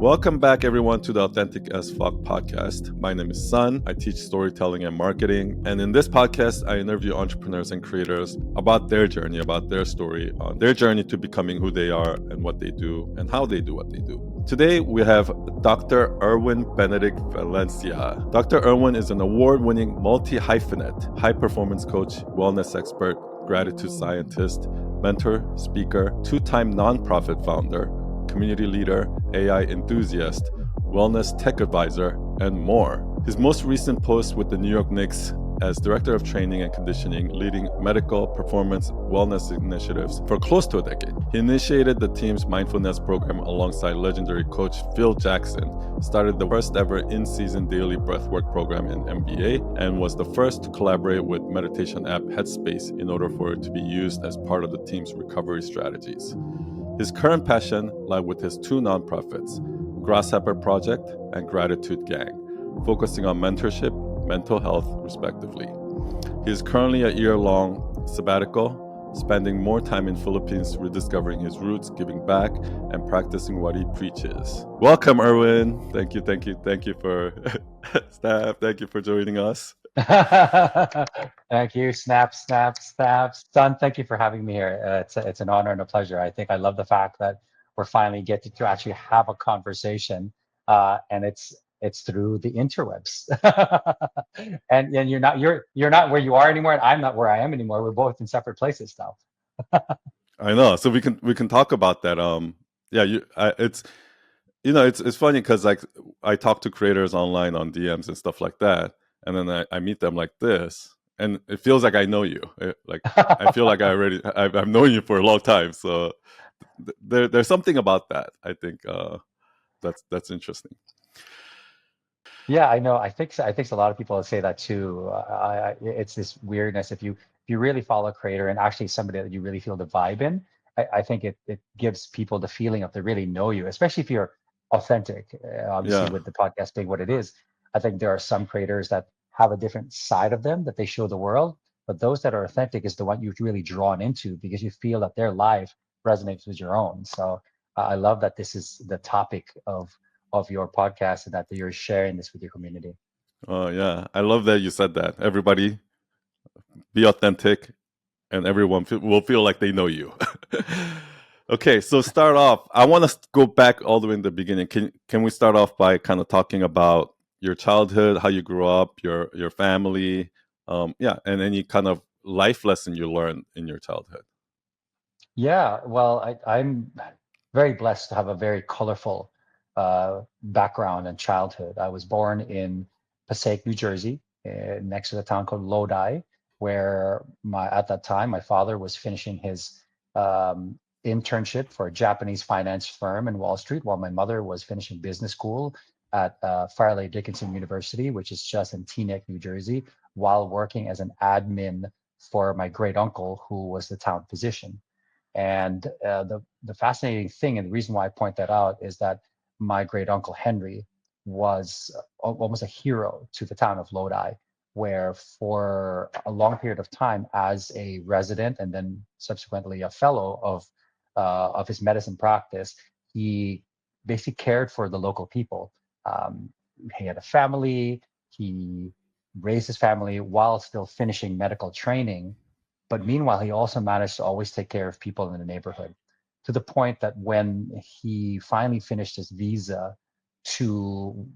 Welcome back, everyone, to the Authentic as Fuck podcast. My name is Sun. I teach storytelling and marketing. And in this podcast, I interview entrepreneurs and creators about their journey, about their story, on their journey to becoming who they are and what they do and how they do what they do. Today, we have Dr. Erwin Benedict Valencia. Dr. Erwin is an award-winning multi-hyphenate, high-performance coach, wellness expert, gratitude scientist, mentor, speaker, two-time nonprofit founder, community leader, AI enthusiast, wellness tech advisor, and more. His most recent post with the New York Knicks as Director of Training and Conditioning, leading medical performance wellness initiatives for close to a decade. He initiated the team's mindfulness program alongside legendary coach Phil Jackson, started the first ever in-season daily breathwork program in NBA, and was the first to collaborate with meditation app Headspace in order for it to be used as part of the team's recovery strategies. His current passion lies with his two nonprofits, Grasshopper Project and Gratitude Gang, focusing on mentorship, mental health, respectively. He is currently a year-long sabbatical, spending more time in Philippines rediscovering his roots, giving back, and practicing what he preaches. Welcome, Erwin. Thank you for staff. Thank you for joining us. Thank you. Snap. Son, thank you for having me here. It's an honor and a pleasure. I think I love the fact that we're finally getting to actually have a conversation, and it's through the interwebs. and you're not where you are anymore, and I'm not where I am anymore. We're both in separate places now. I know. So we can talk about that. It's funny because like I talk to creators online on DMs and stuff like that. And then I meet them like this, and it feels like I know you. Like I feel like I've known you for a long time. So there's something about that. I think that's interesting. Yeah, I know. I think a lot of people say that too. It's this weirdness if you really follow a creator and actually somebody that you really feel the vibe in. I think it gives people the feeling of they really know you, especially if you're authentic. Obviously, Yeah. with the podcast being what it is, I think there are some creators that have a different side of them that they show the world, but those that are authentic is the one you're really drawn into because you feel that their life resonates with your own. So I love that this is the topic of your podcast and that you're sharing this with your community. Oh yeah, I love that you said that. Everybody, be authentic, and everyone will feel like they know you. Okay, so start off. I want to go back all the way in the beginning. Can we start off by kind of talking about your childhood, how you grew up, your family, and any kind of life lesson you learned in your childhood? Yeah, well, I'm very blessed to have a very colorful background and childhood. I was born in Passaic, New Jersey, next to the town called Lodi, where at that time my father was finishing his internship for a Japanese finance firm in Wall Street, while my mother was finishing business school at Fairleigh Dickinson University, which is just in Teaneck, New Jersey, while working as an admin for my great uncle, who was the town physician. And the fascinating thing, and the reason why I point that out, is that my great uncle Henry was almost a hero to the town of Lodi, where for a long period of time, as a resident and then subsequently a fellow of his medicine practice, he basically cared for the local people. He had a family. He raised his family while still finishing medical training. But meanwhile, he also managed to always take care of people in the neighborhood, to the point that when he finally finished his visa to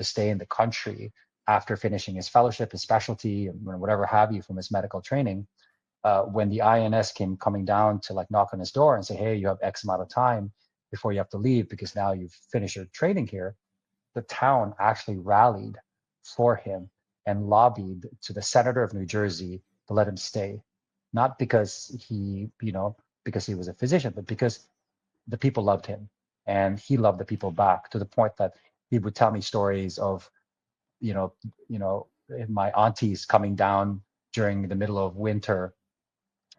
stay in the country after finishing his fellowship, his specialty, and whatever have you from his medical training, when the INS came coming down to like knock on his door and say, hey, you have X amount of time before you have to leave because now you've finished your training here, the town actually rallied for him and lobbied to the senator of New Jersey to let him stay, not because because he was a physician, but because the people loved him and he loved the people back, to the point that he would tell me stories of you know you know my aunties coming down during the middle of winter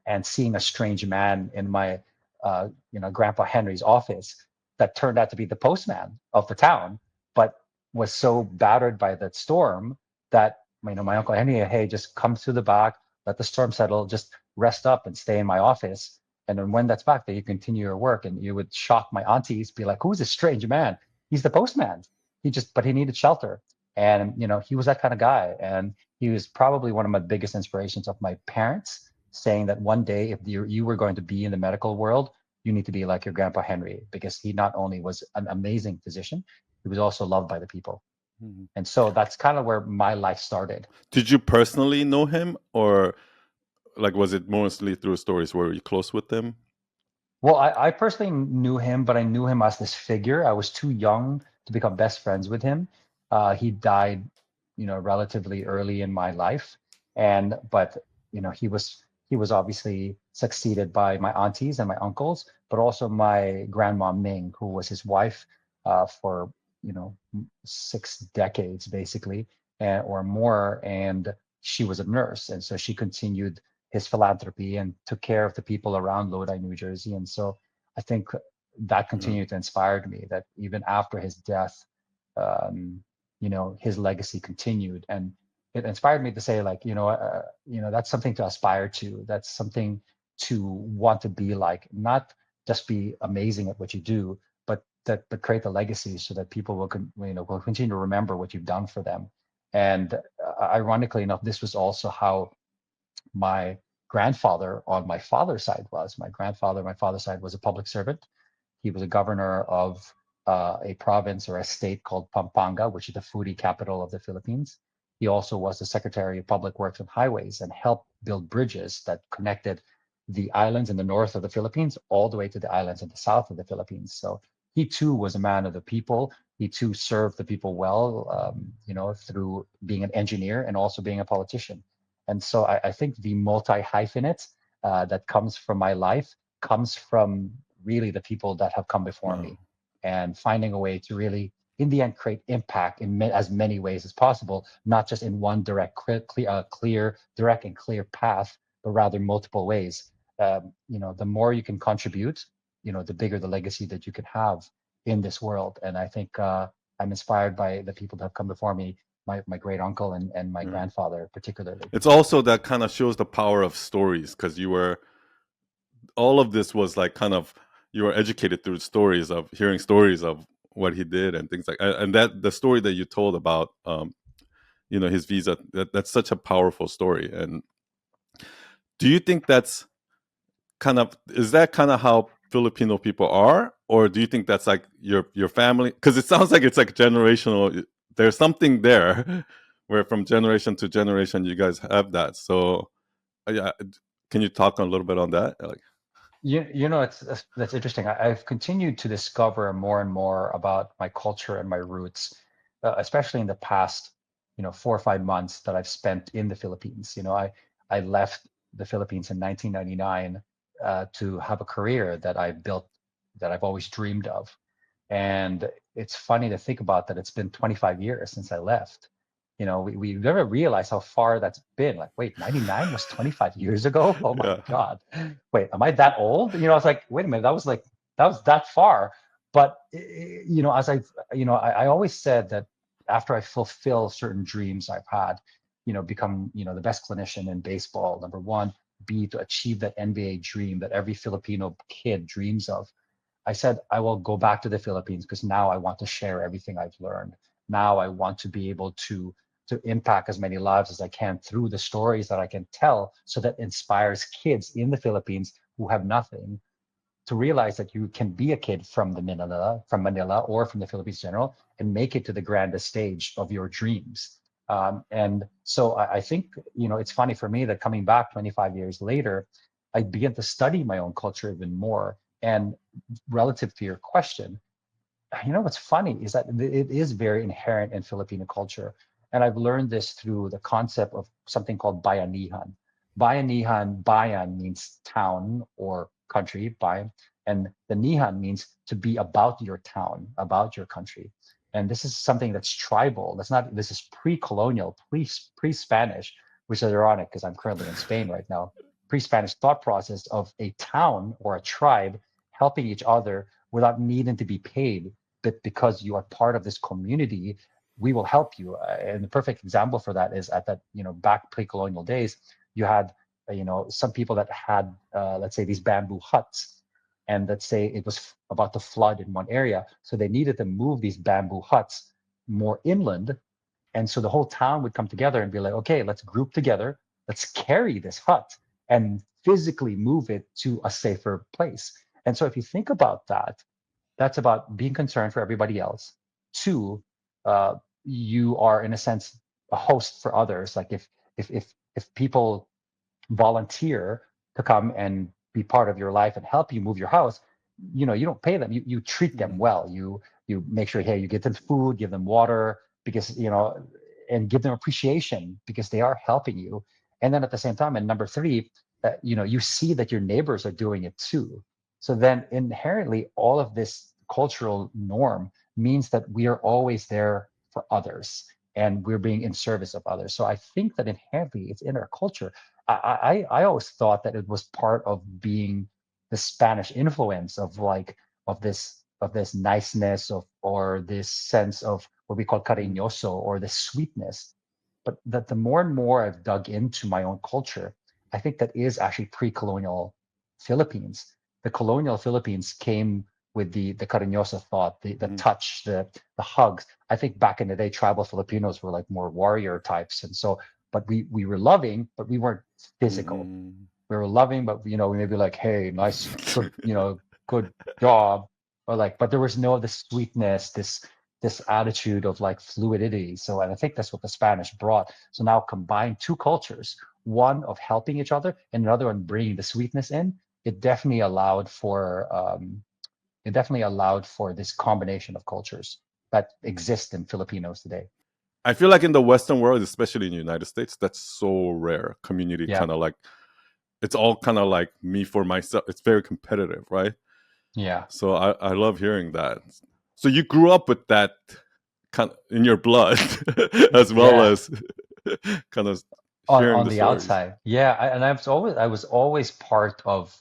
and seeing a strange man in my grandpa Henry's office that turned out to be the postman of the town, but was so battered by that storm that my uncle Henry, hey, just come through the back, let the storm settle, just rest up and stay in my office. And then when that's back, then you continue your work. And you would shock my aunties, be like, who's this strange man? he's the postman. But he needed shelter. And, he was that kind of guy. And he was probably one of my biggest inspirations of my parents, saying that one day, if you were going to be in the medical world, you need to be like your grandpa Henry, because he not only was an amazing physician, he was also loved by the people. Mhm. And so that's kind of where my life started. Did you personally know him, or like was it mostly through stories? Were you close with him? Well, I personally knew him, but I knew him as this figure. I was too young to become best friends with him. He died, relatively early in my life, but he was obviously succeeded by my aunties and my uncles, but also my grandma Ming, who was his wife for 6 decades basically, or more, and she was a nurse, and so she continued his philanthropy and took care of the people around Lodi, New Jersey. And so I think that Yeah. continued to inspire me, that even after his death, his legacy continued. And it inspired me to say, like, that's something to aspire to. That's something to want to be like, not just be amazing at what you do, but create the legacy so that people will continue to remember what you've done for them. And ironically enough, this was also how my grandfather on my father's side was. My grandfather on my father's side was a public servant. He was a governor of a province or a state called Pampanga, which is the foodie capital of the Philippines. He also was the Secretary of Public Works and Highways and helped build bridges that connected the islands in the north of the Philippines all the way to the islands in the south of the Philippines. So he too was a man of the people. He too served the people well, through being an engineer and also being a politician. And so I think the multi-hyphenate that comes from my life comes from really the people that have come before Wow. me, and finding a way to really, in the end, create impact in as many ways as possible, not just in one direct and clear path, but rather multiple ways. The more you can contribute, the bigger the legacy that you can have in this world. And I think I'm inspired by the people that have come before me, my great uncle and my Yeah. grandfather particularly. It's also that kind of shows the power of stories, because all of this was like kind of, you were educated through stories of hearing stories of what he did and things like, and that the story that you told about his visa, that's such a powerful story. And do you think is that kind of how Filipino people are, or do you think that's like your family? Because it sounds like it's like generational. There's something there where from generation to generation you guys have that. So yeah, can you talk a little bit on that? Like, It's that's interesting. I've continued to discover more and more about my culture and my roots, especially in the past, 4 or 5 months that I've spent in the Philippines. I left the Philippines in 1999 to have a career that I built, that I've always dreamed of. And it's funny to think about that it's been 25 years since I left. We never realized how far that's been. Like, wait, 99 was 25 years ago? Oh my yeah, God. Wait, am I that old? I was like, wait a minute, that was that far. But, as I always said that after I fulfill certain dreams I've had, become, the best clinician in baseball, number one, B, to achieve that NBA dream that every Filipino kid dreams of. I said, I will go back to the Philippines because now I want to share everything I've learned. Now I want to be able to impact as many lives as I can through the stories that I can tell, so that inspires kids in the Philippines who have nothing to realize that you can be a kid from Manila or from the Philippines in general, and make it to the grandest stage of your dreams. And so I think, it's funny for me that coming back 25 years later, I begin to study my own culture even more. And relative to your question, what's funny is that it is very inherent in Filipino culture. And I've learned this through the concept of something called bayanihan. Bayan means town or country, bayan, and the nihan means to be about your town, about your country. And this is something that's tribal. This is pre-colonial, pre-Spanish, which is ironic because I'm currently in Spain right now. Pre-Spanish thought process of a town or a tribe helping each other without needing to be paid, but because you are part of this community, we will help you. And the perfect example for that is at that, back pre-colonial days, you had, some people that had, let's say, these bamboo huts, and let's say it was about to flood in one area, so they needed to move these bamboo huts more inland, and so the whole town would come together and be like, okay, let's group together, let's carry this hut and physically move it to a safer place. And so if you think about that, that's about being concerned for everybody else. Two, uh, you are in a sense a host for others. Like if people volunteer to come and be part of your life and help you move your house, you don't pay them. You treat them Mhm. well. You make sure, hey, you get them food, give them water, because and give them appreciation because they are helping you. And then at the same time, and number three, you see that your neighbors are doing it too. So then inherently, all of this cultural norm means that we are always there for others and we're being in service of others. So I think that inherently it's in our culture. I always thought that it was part of being the Spanish influence of like of this niceness of or this sense of what we call Mhm. cariñoso or the sweetness. But that the more and more I've dug into my own culture, I think that is actually pre-colonial Philippines. The colonial Philippines came with the cariñosa thought, the Mhm. touch, the hugs. I think back in the day, tribal Filipinos were like more warrior types, and so but we were loving, but we weren't physical. Mhm. We were loving, but we may be like, hey, nice, good, good job, or like, but there was no the sweetness, this attitude of like fluidity. So, and I think that's what the Spanish brought. So now combine two cultures, one of helping each other and another one bringing the sweetness in. It definitely allowed for this combination of cultures that exist in Filipinos today. I feel like in the Western world, especially in the United States, that's so rare. Community Yeah, kind of like it's all kind of like me for myself. It's very competitive, right? yeah. So I love hearing that. So you grew up with that kind of in your blood, as well Yeah, as kind of on sharing on the the stories. outside. Yeah, and I was always part of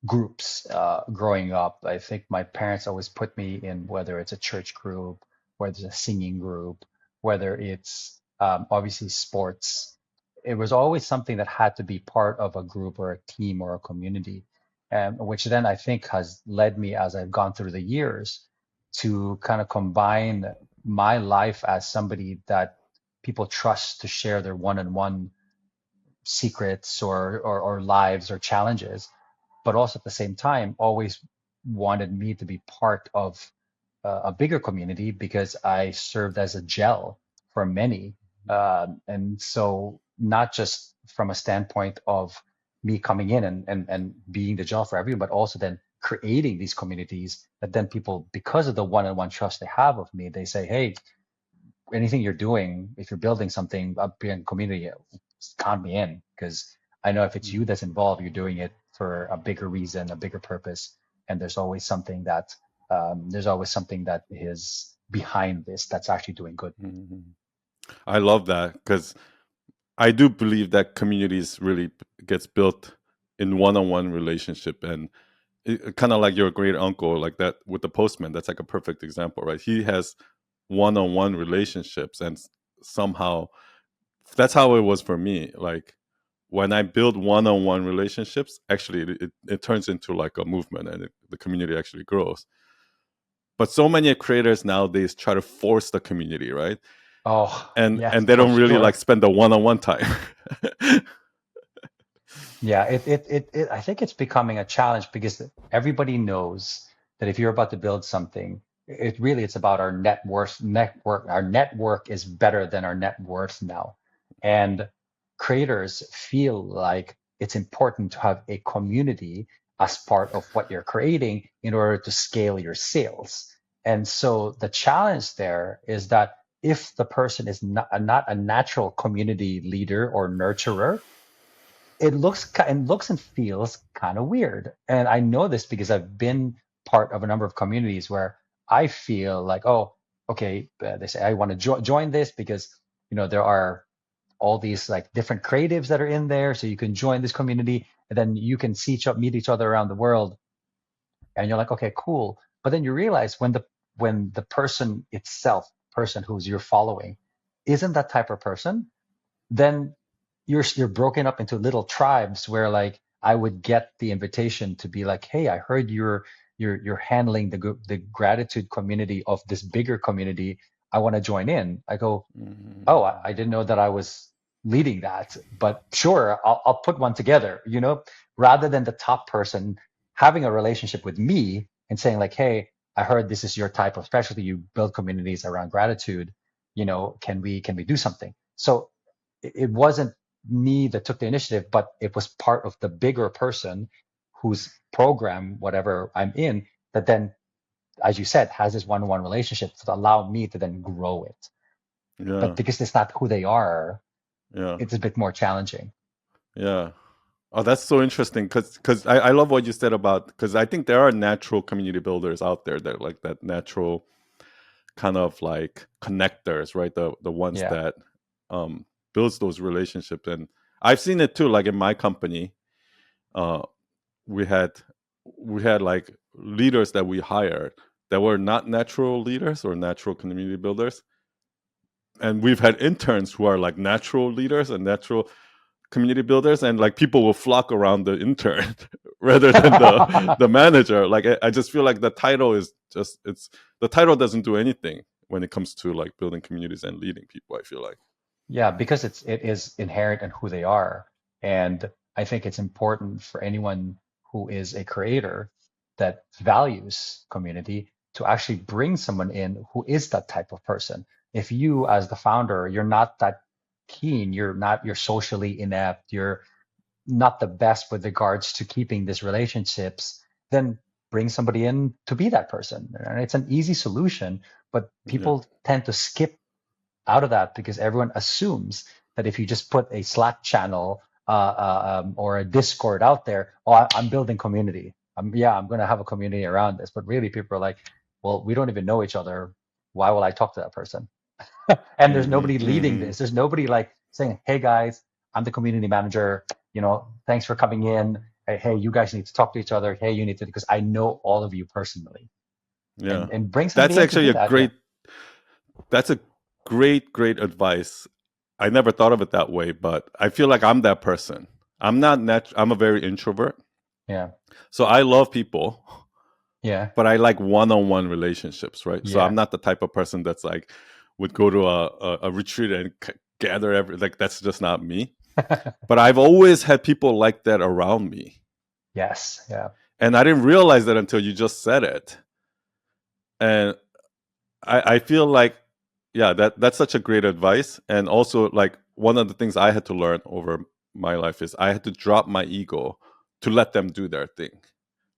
groups growing up. I think my parents always put me in, whether it's a church group, whether it's a singing group, whether it's obviously sports. It was always something that had to be part of a group or a team or a community, which then I think has led me as I've gone through the years to kind of combine my life as somebody that people trust to share their one-on-one secrets or lives or challenges, but also at the same time always wanted me to be part of a bigger community because I served as a gel for many. And so not just from a standpoint of me coming in and being the gel for everyone, but also then creating these communities that then people, because of the one-on-one trust they have of me, they say, hey, anything you're doing, if you're building something up in community, count me in because I know if it's you that's involved, you're doing it for a bigger reason, a bigger purpose, and there's always something that is behind this that's actually doing good. Mhm. I love that because I do believe that communities really gets built in one-on-one relationship, and kind of like your great uncle, like that with the postman. That's like a perfect example, right? He has one-on-one relationships, and somehow that's how it was for me. Like when I build one-on-one relationships, actually it turns into like a movement, and the community actually grows. But so many creators nowadays try to force the community, right? Oh, and yes, and they for don't really like sure. spend the one-on-one time. Yeah, I think it's becoming a challenge because everybody knows that if you're about to build something, it's about our net worth. Network, our network is better than our net worth now. And creators feel like it's important to have a community as part of what you're creating in order to scale your sales. And so the challenge there is that if the person is not a natural community leader or nurturer, it looks and feels kind of weird. And I know this because I've been part of a number of communities where I feel like, oh, okay, they say I want to join this because there are all these like different creatives that are in there, so you can join this community, and then you can meet each other around the world, and you're like, okay, cool. But then you realize when the person who's you're following isn't that type of person, then you're broken up into little tribes where like I would get the invitation to be like, hey, I heard you're handling the gratitude community of this bigger community. I want to join in. I go, oh, I didn't know that I was leading that, but sure, I'll put one together, rather than the top person having a relationship with me and saying like, hey, I heard this is your type of specialty. You build communities around gratitude. Can we do something? So it wasn't me that took the initiative, but it was part of the bigger person whose program, whatever I'm in, that then, as you said, has this one-on-one relationship to allow me to then grow it. Yeah. But because it's not who they are, Yeah. it's a bit more challenging. Yeah. Oh, that's so interesting because I love what you said about because I think there are natural community builders out there that like that natural kind of like connectors, right? The ones Yeah. that builds those relationships, and I've seen it too. Like in my company, uh, we had like leaders that we hired that were not natural leaders or natural community builders, and we've had interns who are like natural leaders and natural community builders, and like people will flock around the intern rather than the manager. Like I just feel like the title is just it's the title doesn't do anything when it comes to like building communities and leading people, I feel like. Yeah, because it is inherent in who they are. And I think it's important for anyone who is a creator that values community to actually bring someone in who is that type of person. If you, as the founder, you're not that keen, you're socially inept, you're not the best with regards to keeping these relationships, then bring somebody in to be that person. And it's an easy solution, but Yeah. people tend to skip out of that because everyone assumes that if you just put a Slack channel or a Discord out there, oh, I'm building community. I'm going to have a community around this. But really, people are like, well, we don't even know each other. Why will I talk to that person? And there's nobody leading Hmm. this. There's nobody like saying, hey guys, I'm the community manager. Thanks for coming in. Hey, you guys need to talk to each other. Hey, you need to, because I know all of you personally. Yeah. And bring That's somebody in to actually do a that. Yeah. great that's a great advice. I never thought of it that way, but I feel like I'm that person. I'm a very introvert. Yeah. So I love people, Yeah. but I like one-on-one relationships, right? So I'm Yeah. not the type of person that's like would go to a retreat and gather every like that's just not me. But I've always had people like that around me, Yes. Yeah. and I didn't realize that until you just said it. And I feel like yeah, that's such a great advice. And also like one of the things I had to learn over my life is I had to drop my ego to let them do their thing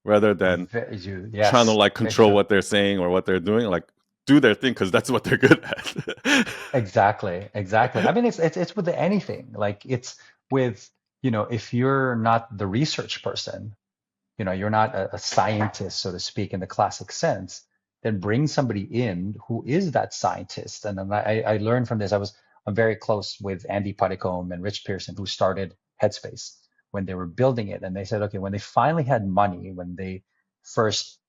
rather than trying to Yes, like very control true. what they're saying or what they're doing. Like do their thing because that's what they're good at. Exactly, exactly. I mean, it's with anything. Like it's with, if you're not the research person, you're not a scientist, so to speak, in the classic sense, then bring somebody in who is that scientist. And then I learned from this. I'm very close with Andy Puddicombe and Rich Pearson, who started Headspace when they were building it. And they said, okay, when they finally had money, when they first,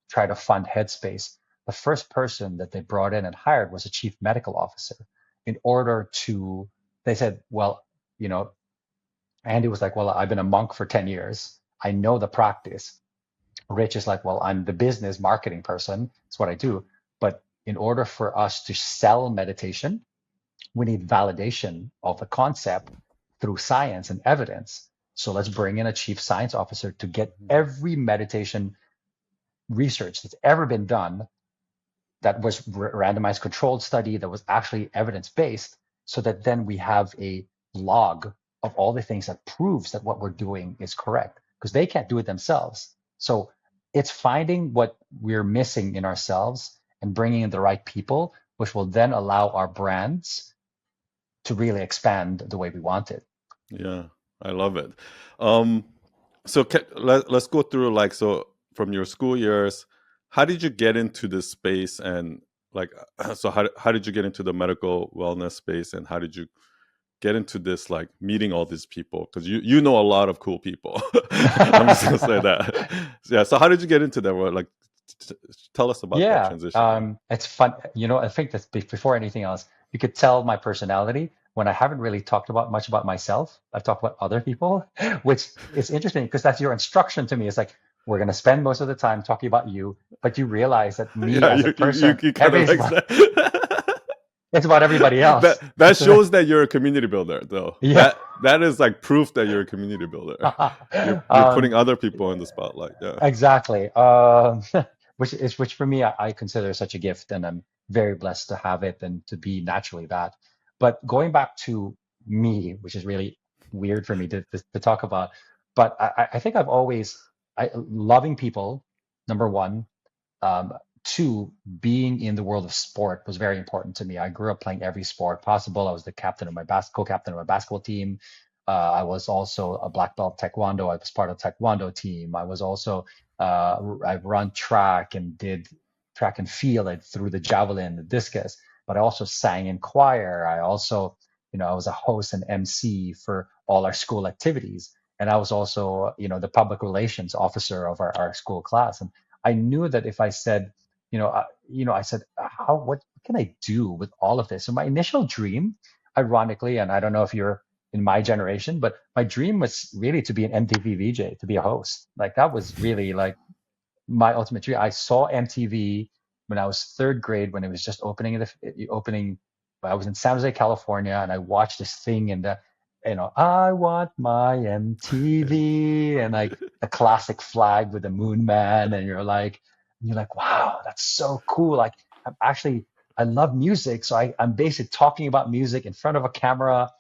tried to fund Headspace, the first person that they brought in and hired was a chief medical officer in order to, they said, well, you know, Andy was like, well, I've been a monk for 10 years. I know the practice. Rich is like, well, I'm the business marketing person. It's what I do. But in order for us to sell meditation, we need validation of the concept through science and evidence. So let's bring in a chief science officer to get every meditation research that's ever been done that was randomized controlled study that was actually evidence based, so that then we have a log of all the things that proves that what we're doing is correct, because they can't do it themselves. So it's finding what we're missing in ourselves and bringing in the right people, which will then allow our brands to really expand the way we want it. Yeah, I love it. So let's go through like so from your school years, how did you get into this space and like so how did you get into the medical wellness space and how did you get into this like meeting all these people because you know a lot of cool people. I'm just gonna say that. Yeah. So how did you get into that? Like, tell us about that Yeah, transition. Yeah. it's fun. I think that before anything else, you could tell my personality. when I haven't really talked about much about myself. I've talked about other people, which is interesting because that's your instruction to me. It's like, we're going to spend most of the time talking about you, but you realize that me Yeah, as a person, you kind every of is like about, that. it's about everybody that else. that It's like, shows that you're a community builder, though. yeah. That is like proof that you're a community builder. You're putting um, other people in the spotlight. Yeah. exactly. Which for me, I consider such a gift, and I'm very blessed to have it and to be naturally that. But going back to me, which is really weird for me to talk about, but I think I've always loving people, number one. Um, Two, being in the world of sport was very important to me. I grew up playing every sport possible. I was the captain of my co-captain of my basketball team. I was also a black belt taekwondo. I was part of the taekwondo team. I was also I've run track and did track and field. I threw the javelin, the discus, but I also sang in choir. I also, I was a host and MC for all our school activities. And I was also, the public relations officer of our school class. And I knew that if I said, I said, what can I do with all of this? So my initial dream, ironically, and I don't know if you're in my generation, but my dream was really to be an MTV VJ, to be a host. Like that was really like my ultimate dream. I saw MTV when I was third grade when it was just opening. I was in San Jose, California, and I watched this thing in the, I want my MTV and like the classic flag with the moon man, and you're like, wow, that's so cool. Like I love music, so I'm basically talking about music in front of a camera.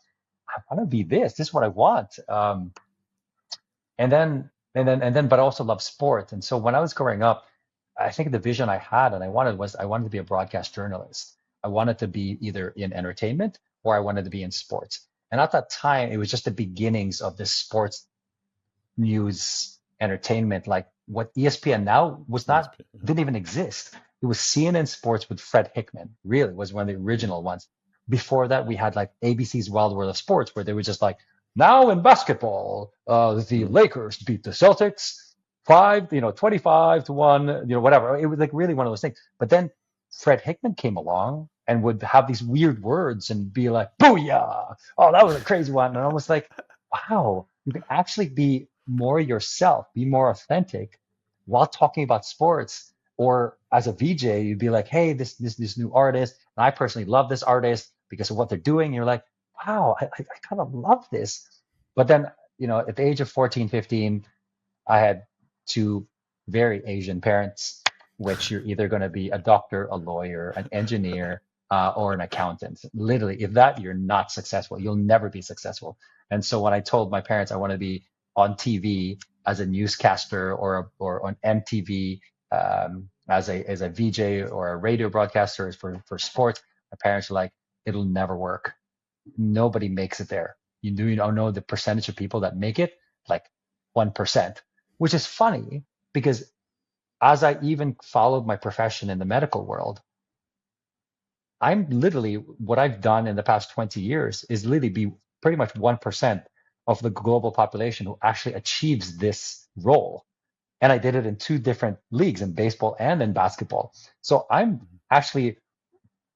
I want to be this. This is what I want. But I also love sport. And so when I was growing up, I think the vision I had and I wanted to be a broadcast journalist. I wanted to be either in entertainment or I wanted to be in sports. And at that time, it was just the beginnings of this sports news entertainment, like what ESPN now ESP. didn't even exist. It was CNN Sports with Fred Hickman, really was one of the original ones. Before that, we had like ABC's Wild World of Sports, where they were just like, now in basketball, the Mm. Lakers beat the Celtics 25-1, whatever. It was like really one of those things. But then Fred Hickman came along and would have these weird words and be like, booyah. Oh, that was a crazy one. And I was like, wow, you can actually be more yourself, be more authentic while talking about sports. Or as a VJ, you'd be like, hey, this new artist, and I personally love this artist because of what they're doing. And you're like, wow, I kind of love this. But then, at the age of 14, 15, I had two very Asian parents, which you're either going to be a doctor, a lawyer, an engineer, or an accountant. Literally, if that, you're not successful. You'll never be successful. And so when I told my parents I want to be on TV as a newscaster or on MTV as a VJ or a radio broadcaster for sports, my parents were like, it'll never work. Nobody makes it there. You don't know the percentage of people that make it, like 1%, which is funny because as I even followed my profession in the medical world, I'm literally what I've done in the past 20 years is literally be pretty much 1% of the global population who actually achieves this role. And I did it in two different leagues, in baseball and in basketball. So I'm actually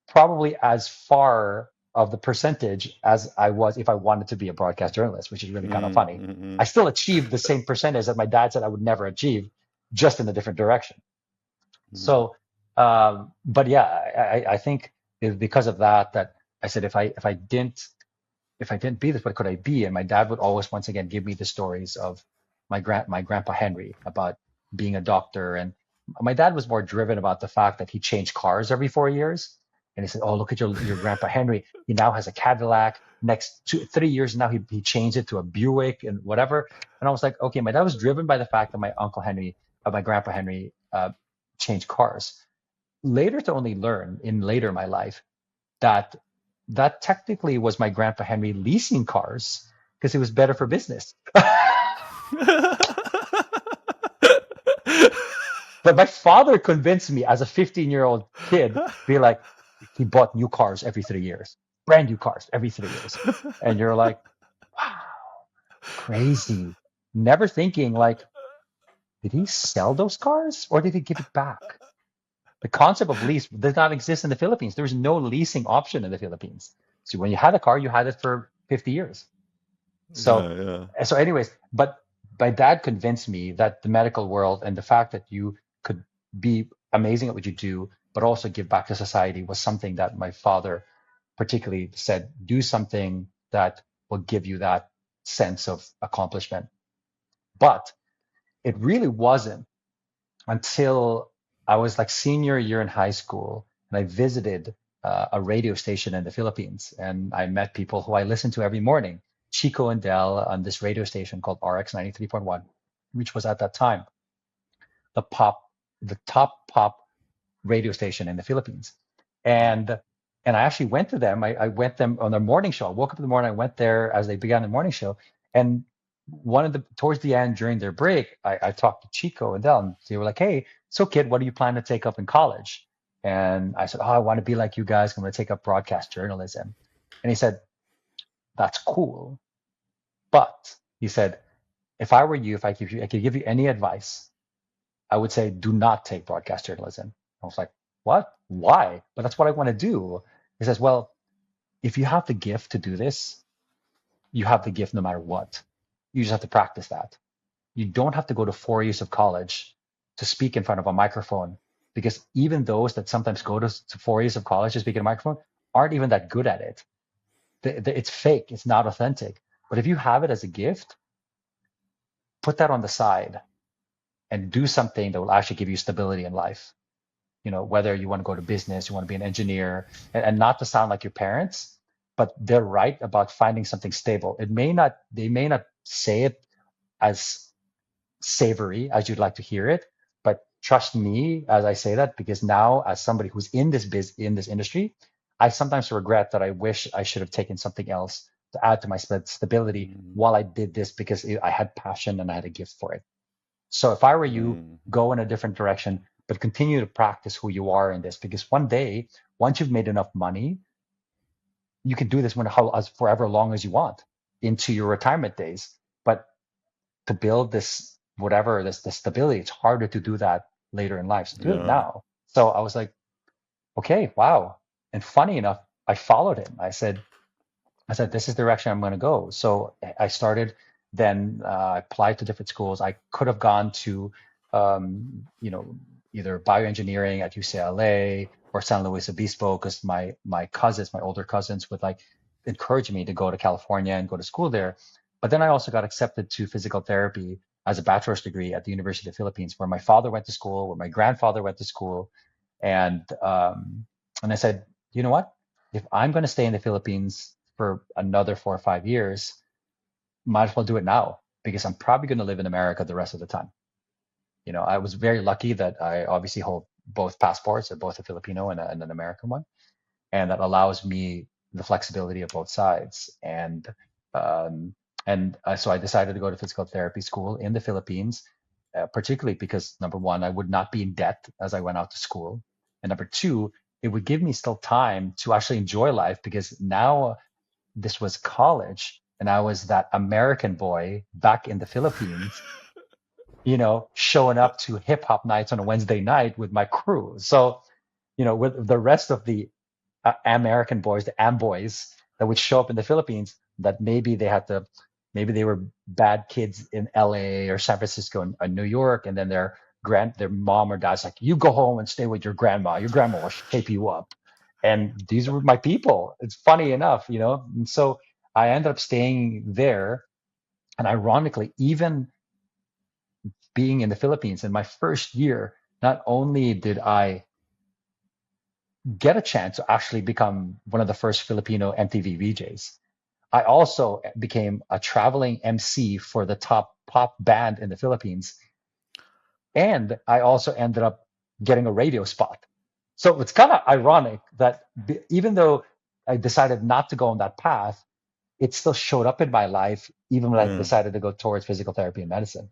probably as far of the percentage as I was if I wanted to be a broadcast journalist, which is really kind of Mm, funny. mm, I mm, still achieved the same percentage that my dad said I would never achieve, just in a different direction. mm, So, but yeah, I think it's because of that I said if I didn't be this, what could I be? And my dad would always once again give me the stories of my grandpa Henry about being a doctor. And my dad was more driven about the fact that he changed cars every 4 years. And he said, "Oh, look at your grandpa Henry. He now has a Cadillac. Next 3 years now, he changed it to a Buick and whatever." And I was like, okay, my dad was driven by the fact that my grandpa Henry, changed cars. Later to only learn in later my life that that technically was my grandpa Henry leasing cars because it was better for business. But my father convinced me as a 15-year-old kid, be like, he bought new cars every 3 years, brand new cars every 3 years. And you're like, wow, crazy. Never thinking like, did he sell those cars or did he give it back? The concept of lease does not exist in the Philippines. There is no leasing option in the Philippines. So when you had a car, you had it for 50 years. So, Yeah, yeah. so anyways, but my dad convinced me that the medical world and the fact that you could be amazing at what you do, but also give back to society was something that my father particularly said, do something that will give you that sense of accomplishment. But it really wasn't until I was like senior year in high school and I visited a radio station in the Philippines and I met people who I listened to every morning, Chico and Del on this radio station called RX 93.1, which was at that time the pop, the top pop radio station in the Philippines. And and I actually went to them. I went them on their morning show. I woke up in the morning, I went there as they began the morning show. And one of the towards the end during their break, I talked to Chico and Del, and they were like, "Hey, so kid, what do you plan to take up in college?" And I said, "Oh, I want to be like you guys. I'm going to take up broadcast journalism." And he said, "That's cool, but," he said, "if I were you, if I could give you any advice, I would say do not take broadcast journalism." I was like, "What? Why?" But that's what I want to do. He says, "Well, if you have the gift to do this, you have the gift no matter what. You just have to practice that. You don't have to go to 4 years of college to speak in front of a microphone because even those that sometimes go to 4 years of college to speak in a microphone aren't even that good at it. It's fake. It's not authentic. But if you have it as a gift, put that on the side and do something that will actually give you stability in life. You know, whether you want to go to business, you want to be an engineer, and not to sound like your parents, but they're right about finding something stable. They may not say it as savory as you'd like to hear it, but trust me as I say that, because now as somebody who's in this industry, I sometimes regret that I wish I should have taken something else to add to my stability Mm, while I did this because I had passion and I had a gift for it. So if I were you, mm, go in a different direction, but continue to practice who you are in this, because one day, once you've made enough money, you can do this as forever long as you want into your retirement days. But to build this whatever this stability, it's harder to do that later in life. So do it yeah. now. So I was like, okay, wow. And funny enough, I followed him. I said, this is the direction I'm going to go. So I started, then applied to different schools. I could have gone to, you know, either bioengineering at UCLA or San Luis Obispo, because my cousins, my older cousins, would like encourage me to go to California and go to school there. But then I also got accepted to physical therapy as a bachelor's degree at the University of the Philippines, where my father went to school, where my grandfather went to school, and I said, you know what? If I'm going to stay in the Philippines for another 4 or 5 years, might as well do it now because I'm probably going to live in America the rest of the time. You know, I was very lucky that I obviously hold both passports, both a Filipino and an American one, and that allows me the flexibility of both sides. Um, so I decided to go to physical therapy school in the Philippines, particularly because number one, I would not be in debt as I went out to school, and number two, it would give me still time to actually enjoy life because now this was college and I was that American boy back in the Philippines, you know, showing up to hip hop nights on a Wednesday night with my crew. So, you know, with the rest of the American boys, the Am boys that would show up in the Philippines, that maybe they were bad kids in LA or San Francisco and New York, and then their mom or dad's like, you go home and stay with your grandma. Your grandma will shape you up. And these were my people. It's funny enough, you know. And so I ended up staying there. And ironically, even being in the Philippines in my first year, not only did I get a chance to actually become one of the first Filipino MTV VJs, I also became a traveling MC for the top pop band in the Philippines. And I also ended up getting a radio spot. So it's kind of ironic that even though I decided not to go on that path, it still showed up in my life, even when I Yeah. decided to go towards physical therapy and medicine.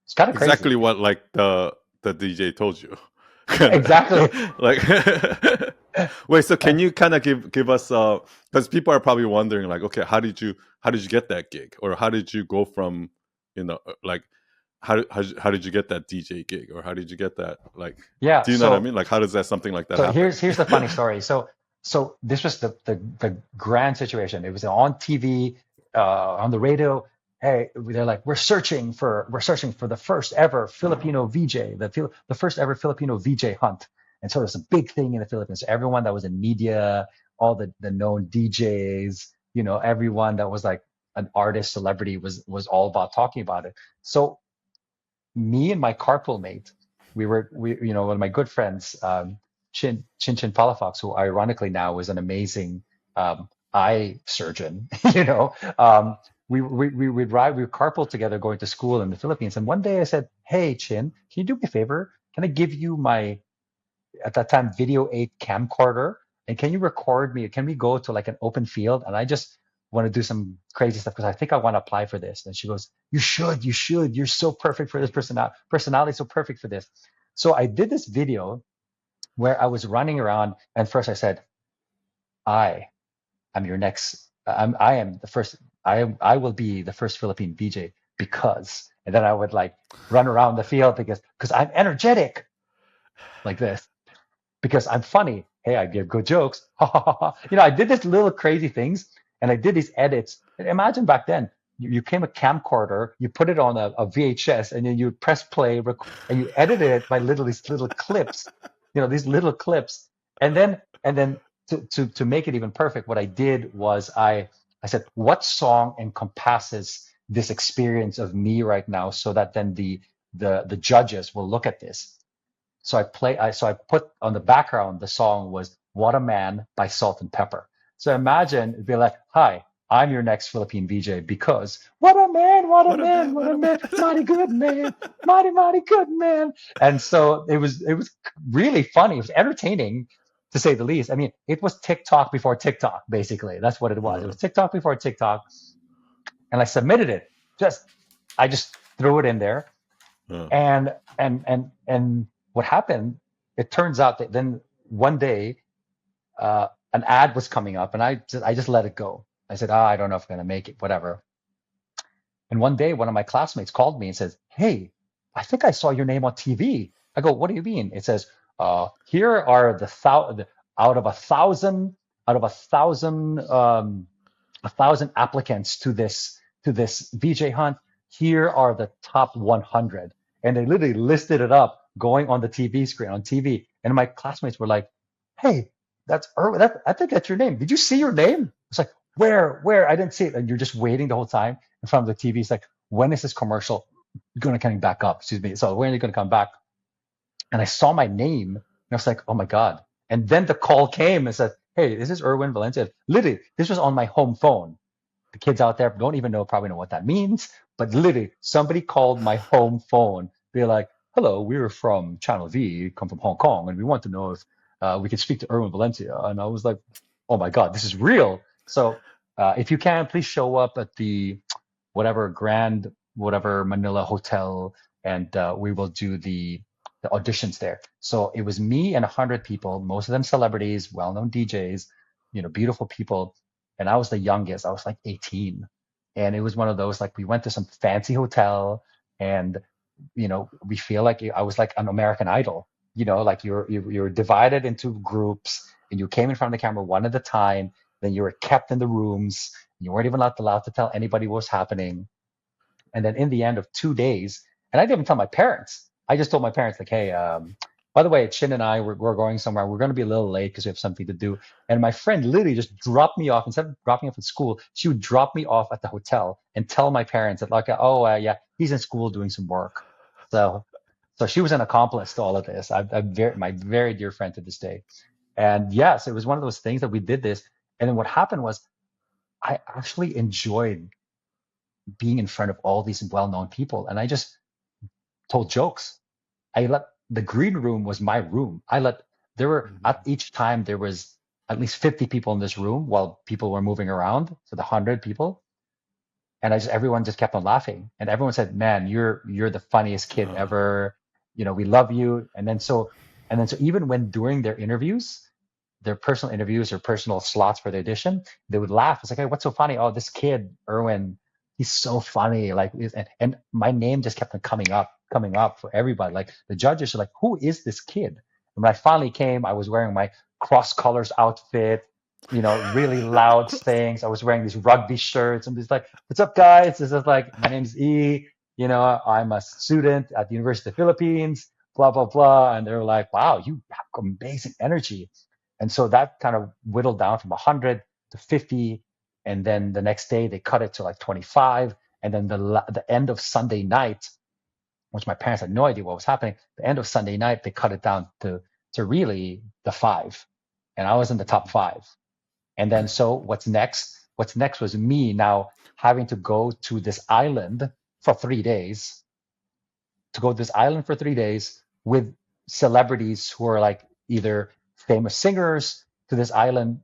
It's kind of crazy. Exactly what like the DJ told you. Exactly. Like wait, so can you kind of give us because people are probably wondering like, okay, how did you get that gig? Or how did you go from, like how did you get that DJ gig? Or how did you get that, like, Yeah. do you know what I mean? Like how does that something like that So happen? here's the funny story. So So this was the grand situation. It was on TV, on the radio. Hey, they're like, we're searching for the first ever Filipino VJ, the first ever Filipino VJ hunt. And so it's a big thing in the Philippines. Everyone that was in media, all the known DJs, everyone that was like an artist, celebrity was all about talking about it. So me and my carpool mate, one of my good friends, Chin Palafox, who ironically now is an amazing eye surgeon. We would carpool together going to school in the Philippines. And one day I said, "Hey, Chin, can you do me a favor? Can I give you my, at that time, Video 8 camcorder, and can you record me? Can we go to like an open field? And I just want to do some crazy stuff because I think I want to apply for this." And she goes, you should. You're so perfect for this personality, so perfect for this." So I did this video where I was running around, and first I said, I am your next, I am the first, I will be the first Philippine VJ because, and then I would like run around the field because I'm energetic like this, because I'm funny. Hey, I give good jokes. I did this little crazy things, and I did these edits. And imagine back then, you came a camcorder, you put it on a VHS, and then you press play, and you edited it by these little clips, these little clips. And then to make it even perfect, what I did was I said, what song encompasses this experience of me right now, so that then the judges will look at this. So I put on the background, the song was "What a Man" by Salt and Pepper. So imagine it'd be like, "Hi, I'm your next Philippine VJ because what a man, what a What a man, man! what What a a man, man! mighty good man, mighty good man." And so it was really funny. It was entertaining, to say the least. I mean, it was TikTok before TikTok, basically. That's what it was. It Uh, was TikTok before TikTok. And I submitted it. I just threw it in there. uh, And what happened, it turns out that then one day, an ad was coming up, and I just let it go. I said, I don't know if I'm gonna make it, whatever. And one day, one of my classmates called me and says, "Hey, I think I saw your name on TV." I go, "What do you mean?" It says, "Here are out of a thousand, out of a thousand applicants to this VJ hunt. Here are the top 100." And they literally listed it up going on the TV screen on TV. And my classmates were like, "Hey, that's Erwin. I think that's your name. Did you see your name?" It's like, where? I didn't see it. And you're just waiting the whole time in front of the TV. It's like, when is this commercial going to come back up? Excuse me. So when are you going to come back? And I saw my name, and I was like, "Oh my God." And then the call came and said, "Hey, this is Erwin Valencia." Literally, this was on my home phone. The kids out there don't even probably know what that means, but literally somebody called my home phone. They're like, "Hello, we're from Channel V, come from Hong Kong, and we want to know if we could speak to Erwin Valencia." And I was like, "Oh my God, this is real." So if you can, please show up at the whatever Manila hotel, and we will do the auditions there. So it was me and 100 people, most of them celebrities, well-known DJs, beautiful people. And I was the youngest. I was like 18. And it was one of those, like, we went to some fancy hotel, and, we feel like I was like an American Idol, like you're divided into groups, and you came in front of the camera one at a time. Then you were kept in the rooms. You weren't even allowed to tell anybody what was happening. And then in the end of 2 days, and I didn't even tell my parents. I just told my parents, like, "Hey, by the way, Chin and I, we're going somewhere. We're going to be a little late because we have something to do." And my friend literally just dropped me off. Instead of dropping me off at school, she would drop me off at the hotel and tell my parents that, like, "Oh, yeah, he's in school doing some work." So, so she was an accomplice to all of this. My very dear friend to this day. And yes, it was one of those things that we did this. And then what happened was, I actually enjoyed being in front of all these well-known people, and I just told jokes. I let The green room was my room. There were, at each time, there was at least 50 people in this room while people were moving around, so the 100 people. And everyone just kept on laughing, and everyone said, "Man, you're the funniest kid uh, ever. We love you." And then so even when doing their interviews, their personal interviews or personal slots for the audition, they would laugh. It's like, "Hey, what's so funny?" "Oh, this kid, Erwin, he's so funny." Like, and my name just kept on coming up for everybody. Like, the judges are like, "Who is this kid?" And when I finally came, I was wearing my cross colors outfit, really loud things. I was wearing these rugby shirts and just like, what's up, guys? This is like, my name's E. I'm a student at the University of the Philippines, blah, blah, blah. And they're like, wow, you have amazing energy. And so that kind of whittled down from 100 to 50. And then the next day they cut it to like 25. And then the end of Sunday night, which my parents had no idea what was happening, the end of Sunday night, they cut it down to really the 5. And I was in the top 5. And then so what's next? What's next was me now having to go to this island for 3 days, with celebrities who are like either famous singers to this island,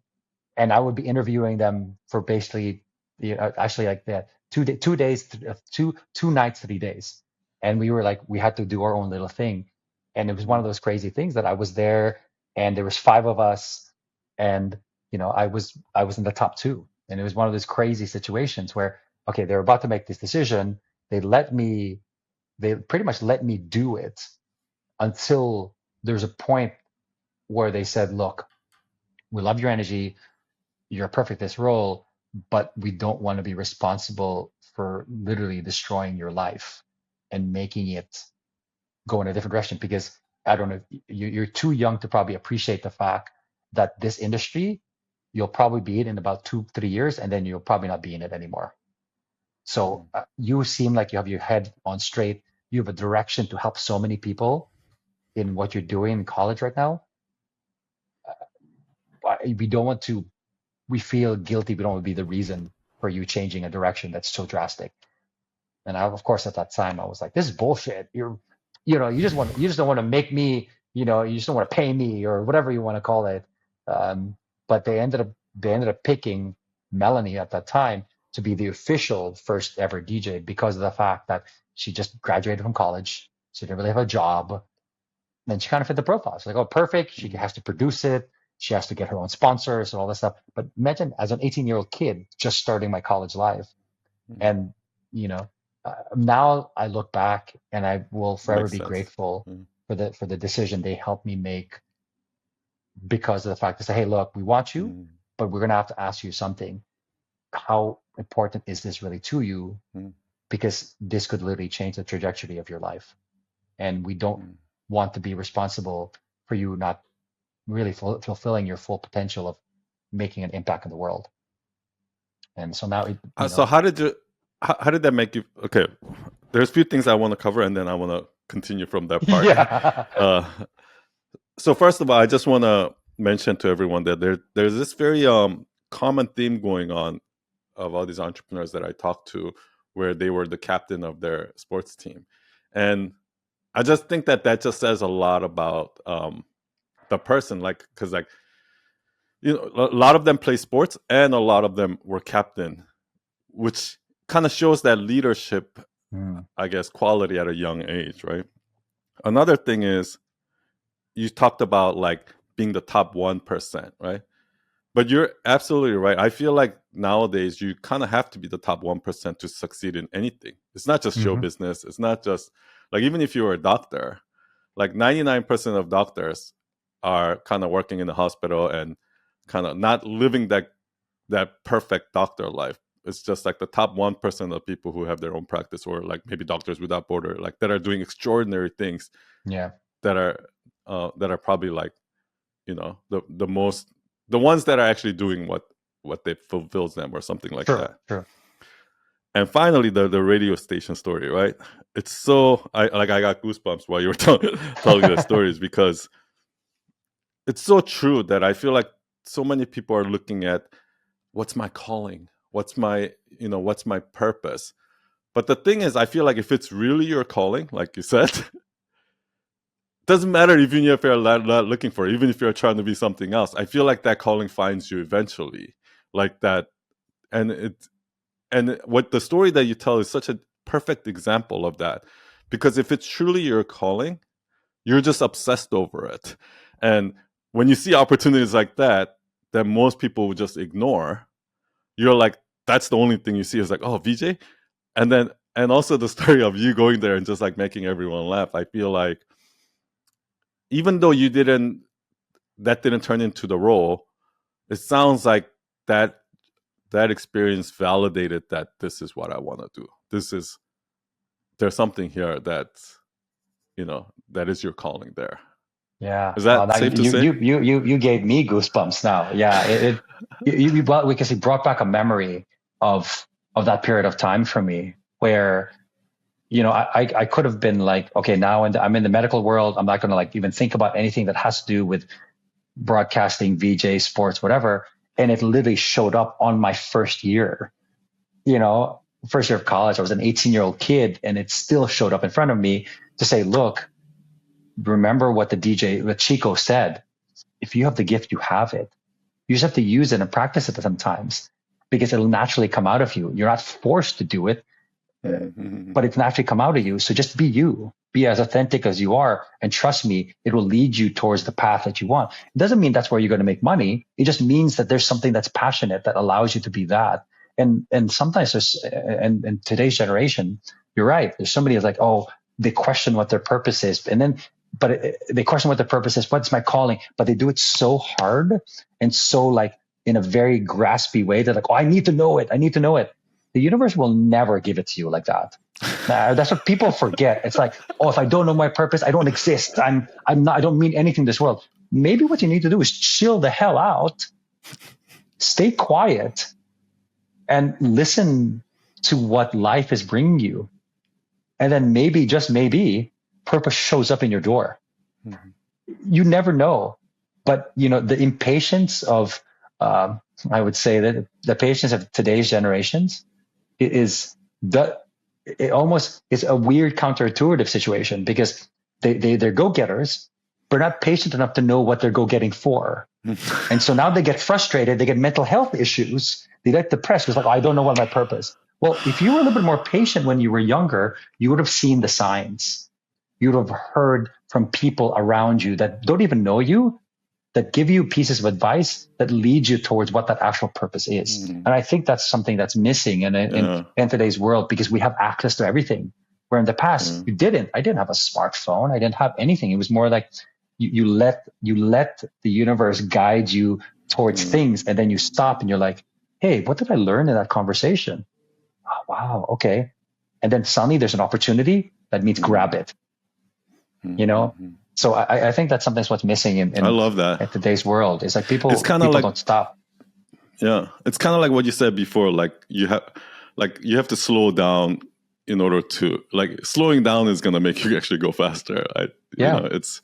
and I would be interviewing them for basically, actually like the 2 days, 2 nights, 3 days, and we had to do our own little thing, and it was one of those crazy things that I was there, and there was 5 of us, and I was in the top 2, and it was one of those crazy situations where okay, they're about to make this decision, they pretty much let me do it until there's a point where they said, look, we love your energy, you're perfect this role, but we don't want to be responsible for literally destroying your life and making it go in a different direction. Because I don't know, you're too young to probably appreciate the fact that this industry, you'll probably be in about 2-3 years, and then you'll probably not be in it anymore. So you seem like you have your head on straight. You have a direction to help so many people in what you're doing in college right now. We don't want to we feel guilty. We don't want to be the reason for you changing a direction that's so drastic. And of course, at that time, I was like, "This is bullshit. You just don't want to make me, you just don't want to pay me or whatever you want to call it." But they ended up picking Melanie at that time to be the official first ever DJ because of the fact that she just graduated from college. She didn't really have a job. Then she kind of fit the profile. It's like, oh, perfect. She has to produce it. She has to get her own sponsors and all this stuff. But imagine as an 18-year-old kid just starting my college life. And, now I look back and I will forever Makes be sense. grateful for the decision they helped me make, because of the fact to say, hey, look, we want you, but we're going to have to ask you something. How important is this really to you? Because this could literally change the trajectory of your life. And we don't want to be responsible for you not really fulfilling your full potential of making an impact in the world. And so now, So how did that make you? Okay, there's a few things I want to cover, and then I want to continue from that part. Yeah. So first of all, I just want to mention to everyone that there's this very common theme going on of all these entrepreneurs that I talked to, where they were the captain of their sports team, and I just think that just says a lot about the person, because a lot of them play sports and a lot of them were captain, which kind of shows that leadership, I guess, quality at a young age, right? Another thing is, you talked about being the top 1%, right? But you're absolutely right. I feel like nowadays you kind of have to be the top 1% to succeed in anything. It's not just show business. It's not just even if you're a doctor, 99% of doctors are kind of working in the hospital and kind of not living that perfect doctor life. It's just the top 1% of people who have their own practice, or maybe Doctors Without Border, that are doing extraordinary things. Yeah. That are probably the ones that are actually doing what they fulfills them, or something like that. Sure. And finally, the radio station story, right? It's so I got goosebumps while you were telling the stories, because it's so true that I feel like so many people are looking at what's my calling, what's my purpose. But the thing is, I feel like if it's really your calling, like you said, doesn't matter even if you're not looking for it, even if you're trying to be something else. I feel like that calling finds you eventually, like that. And what the story that you tell is such a perfect example of that, because if it's truly your calling, you're just obsessed over it. And when you see opportunities like that most people would just ignore, you're like, that's the only thing you see is oh, VJ. And also the story of you going there and just making everyone laugh. I feel like even though you didn't that didn't turn into the role, it sounds like that experience validated that this is what I want to do. There's something here that, that is your calling there. Yeah. Is that Now safe to say? you gave me goosebumps now. Yeah. Because it brought back a memory of that period of time for me where, I could have been like, okay, now I'm in the medical world. I'm not going to like even think about anything that has to do with broadcasting, VJ, sports, whatever. And it literally showed up on my first year, first year of college. I was an 18-year-old kid, and it still showed up in front of me to say, look, remember what what Chico said. If you have the gift, you have it. You just have to use it and practice it sometimes because it'll naturally come out of you. You're not forced to do it, but it's naturally come out of you. So just be you. Be as authentic as you are, and trust me, it will lead you towards the path that you want. It doesn't mean that's where you're going to make money. It just means that there's something that's passionate that allows you to be that. And sometimes and in today's generation, you're right. There's somebody who's like, oh, they question what their purpose is, and then, they question what their purpose is. What's my calling? But they do it so hard and so like in a very graspy way. They're like, oh, I need to know it. I need to know it. The universe will never give it to you like that. That's what people forget. It's like, oh, if I don't know my purpose, I don't exist. I'm not. I don't mean anything in this world. Maybe what you need to do is chill the hell out, stay quiet, and listen to what life is bringing you, and then maybe, just maybe, purpose shows up in your door. Mm-hmm. You never know, but the impatience of, I would say that the patience of today's generations is it almost is a weird counterintuitive situation because they're go-getters, but not patient enough to know what they're go-getting for. And so now they get frustrated, they get mental health issues, they get depressed because like, oh, I don't know what my purpose. Well, if you were a little bit more patient when you were younger, you would have seen the signs. You would have heard from people around you that don't even know you, that give you pieces of advice that lead you towards what that actual purpose is. Mm-hmm. And I think that's something that's missing in today's world because we have access to everything. Where in the past, I didn't have a smartphone. I didn't have anything. It was more like you let the universe guide you towards things, and then you stop and you're like, hey, what did I learn in that conversation? Oh, wow, okay. And then suddenly there's an opportunity that means grab it. So I think that's sometimes what's missing in I love that. In today's world. It's like people don't stop. Yeah. It's kind of like what you said before, like you have to slow down in order to, like, slowing down is going to make you actually go faster. It's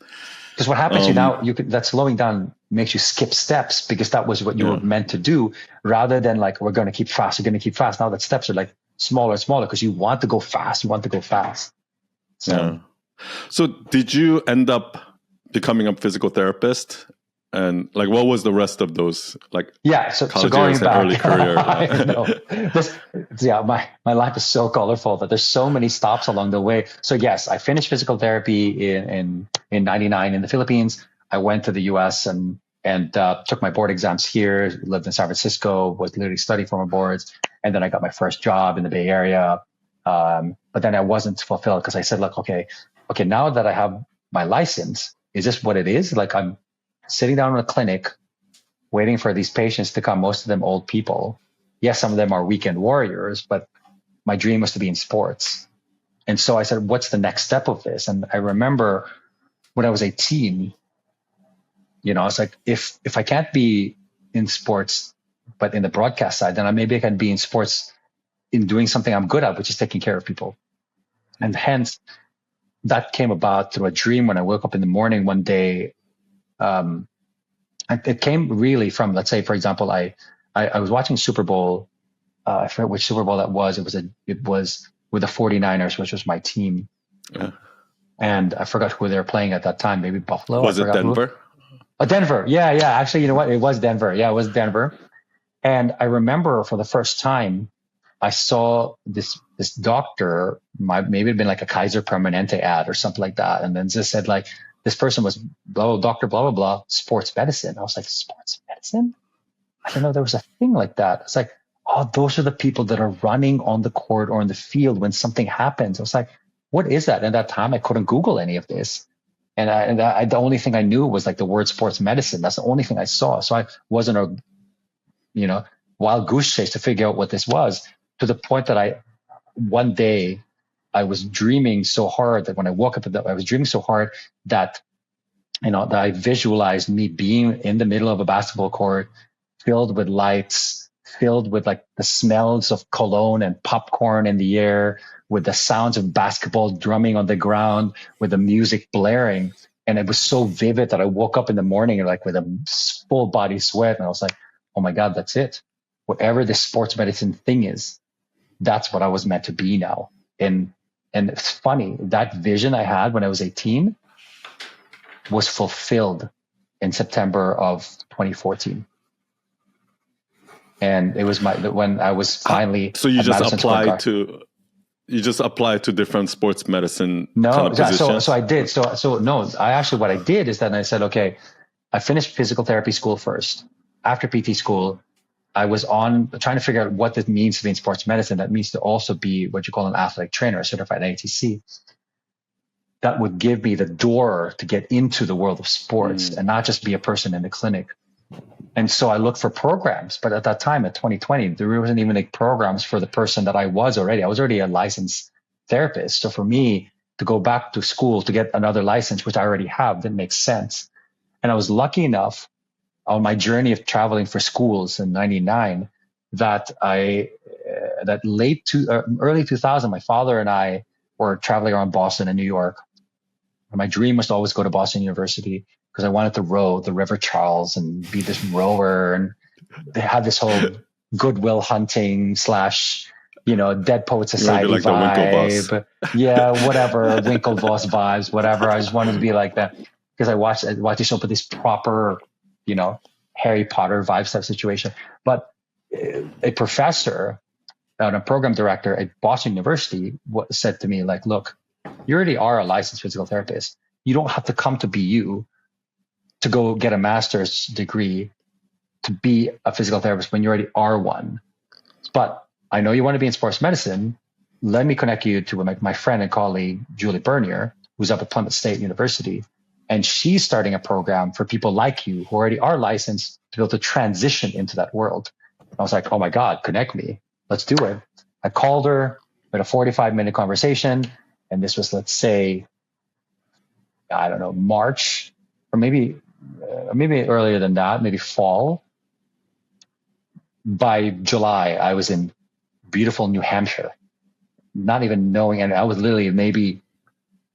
because what happens that slowing down makes you skip steps because that was what you were meant to do, rather than like, we're going to keep fast. Now that steps are like smaller and smaller because you want to go fast. So did you end up becoming a physical therapist? And like, what was the rest of those so going back, early career? I know. My life is so colorful that there's so many stops along the way. So yes, I finished physical therapy in 99 in the Philippines. I went to the US and took my board exams here, lived in San Francisco, was literally studying for my boards. And then I got my first job in the Bay Area. But then I wasn't fulfilled because I said, like, okay, now that I have my license, is this what it is? Like, I'm sitting down in a clinic waiting for these patients to come, most of them old people. Yes, some of them are weekend warriors, but my dream was to be in sports. And so I said, what's the next step of this? And I remember when I was 18, it's like, if I can't be in sports, but in the broadcast side, then maybe I can be in sports in doing something I'm good at, which is taking care of people. And hence, that came about through a dream when I woke up in the morning one day. And it came really from, let's say, for example, I was watching Super Bowl. I forget which Super Bowl that was. It was with the 49ers, which was my team. Yeah. And I forgot who they were playing at that time. Maybe Buffalo. Was it Denver? Denver. Yeah. Actually, you know what? It was Denver. Yeah, it was Denver. And I remember for the first time, I saw this doctor, maybe it'd been like a Kaiser Permanente ad or something like that. And then just said like, this person was doctor, blah, blah, blah, sports medicine. I was like, sports medicine? I didn't know there was a thing like that. It's like, oh, those are the people that are running on the court or in the field when something happens. I was like, what is that? And at that time, I couldn't Google any of this. And the only thing I knew was like the word sports medicine. That's the only thing I saw. So I wasn't a, wild goose chase to figure out what this was, to the point that one day I was dreaming so hard that when I woke up, I was dreaming so hard that, that I visualized me being in the middle of a basketball court, filled with lights, filled with like the smells of cologne and popcorn in the air, with the sounds of basketball drumming on the ground, with the music blaring. And it was so vivid that I woke up in the morning like with a full body sweat. And I was like, oh my God, that's it. Whatever this sports medicine thing is, that's what I was meant to be now. And it's funny, that vision I had when I was 18 was fulfilled in September of 2014. And it was when I was finally. So you just applied to different sports medicine kind of positions? So I did. So no, what I did is that I said, okay, I finished physical therapy school first. After PT school, I was trying to figure out what it means to be in sports medicine. That means to also be what you call an athletic trainer, a certified ATC. That would give me the door to get into the world of sports and not just be a person in the clinic. And so I looked for programs, but at that time, at 2020, there wasn't even like programs for the person that I was already. I was already a licensed therapist. So for me to go back to school to get another license, which I already have, didn't make sense. And I was lucky enough on my journey of traveling for schools in '99 that early 2000, my father and I were traveling around Boston and New York. And my dream was to always go to Boston University because I wanted to row the River Charles and be this rower. And they had this whole Goodwill Hunting / Dead Poet Society like vibe. Yeah, whatever, Winklevoss vibes, whatever. I just wanted to be like that because I watched the show, but this proper, Harry Potter vibes type situation. But a professor and a program director at Boston University said to me, like, look, you already are a licensed physical therapist. You don't have to come to BU to go get a master's degree to be a physical therapist when you already are one. But I know you want to be in sports medicine. Let me connect you to my friend and colleague, Julie Bernier, who's up at Plymouth State University. And she's starting a program for people like you who already are licensed to be able to transition into that world. I was like, oh my God, connect me. Let's do it. I called her, we had a 45-minute conversation. And this was, let's say, I don't know, March, or maybe earlier than that, maybe fall. By July, I was in beautiful New Hampshire, not even knowing, and I was literally maybe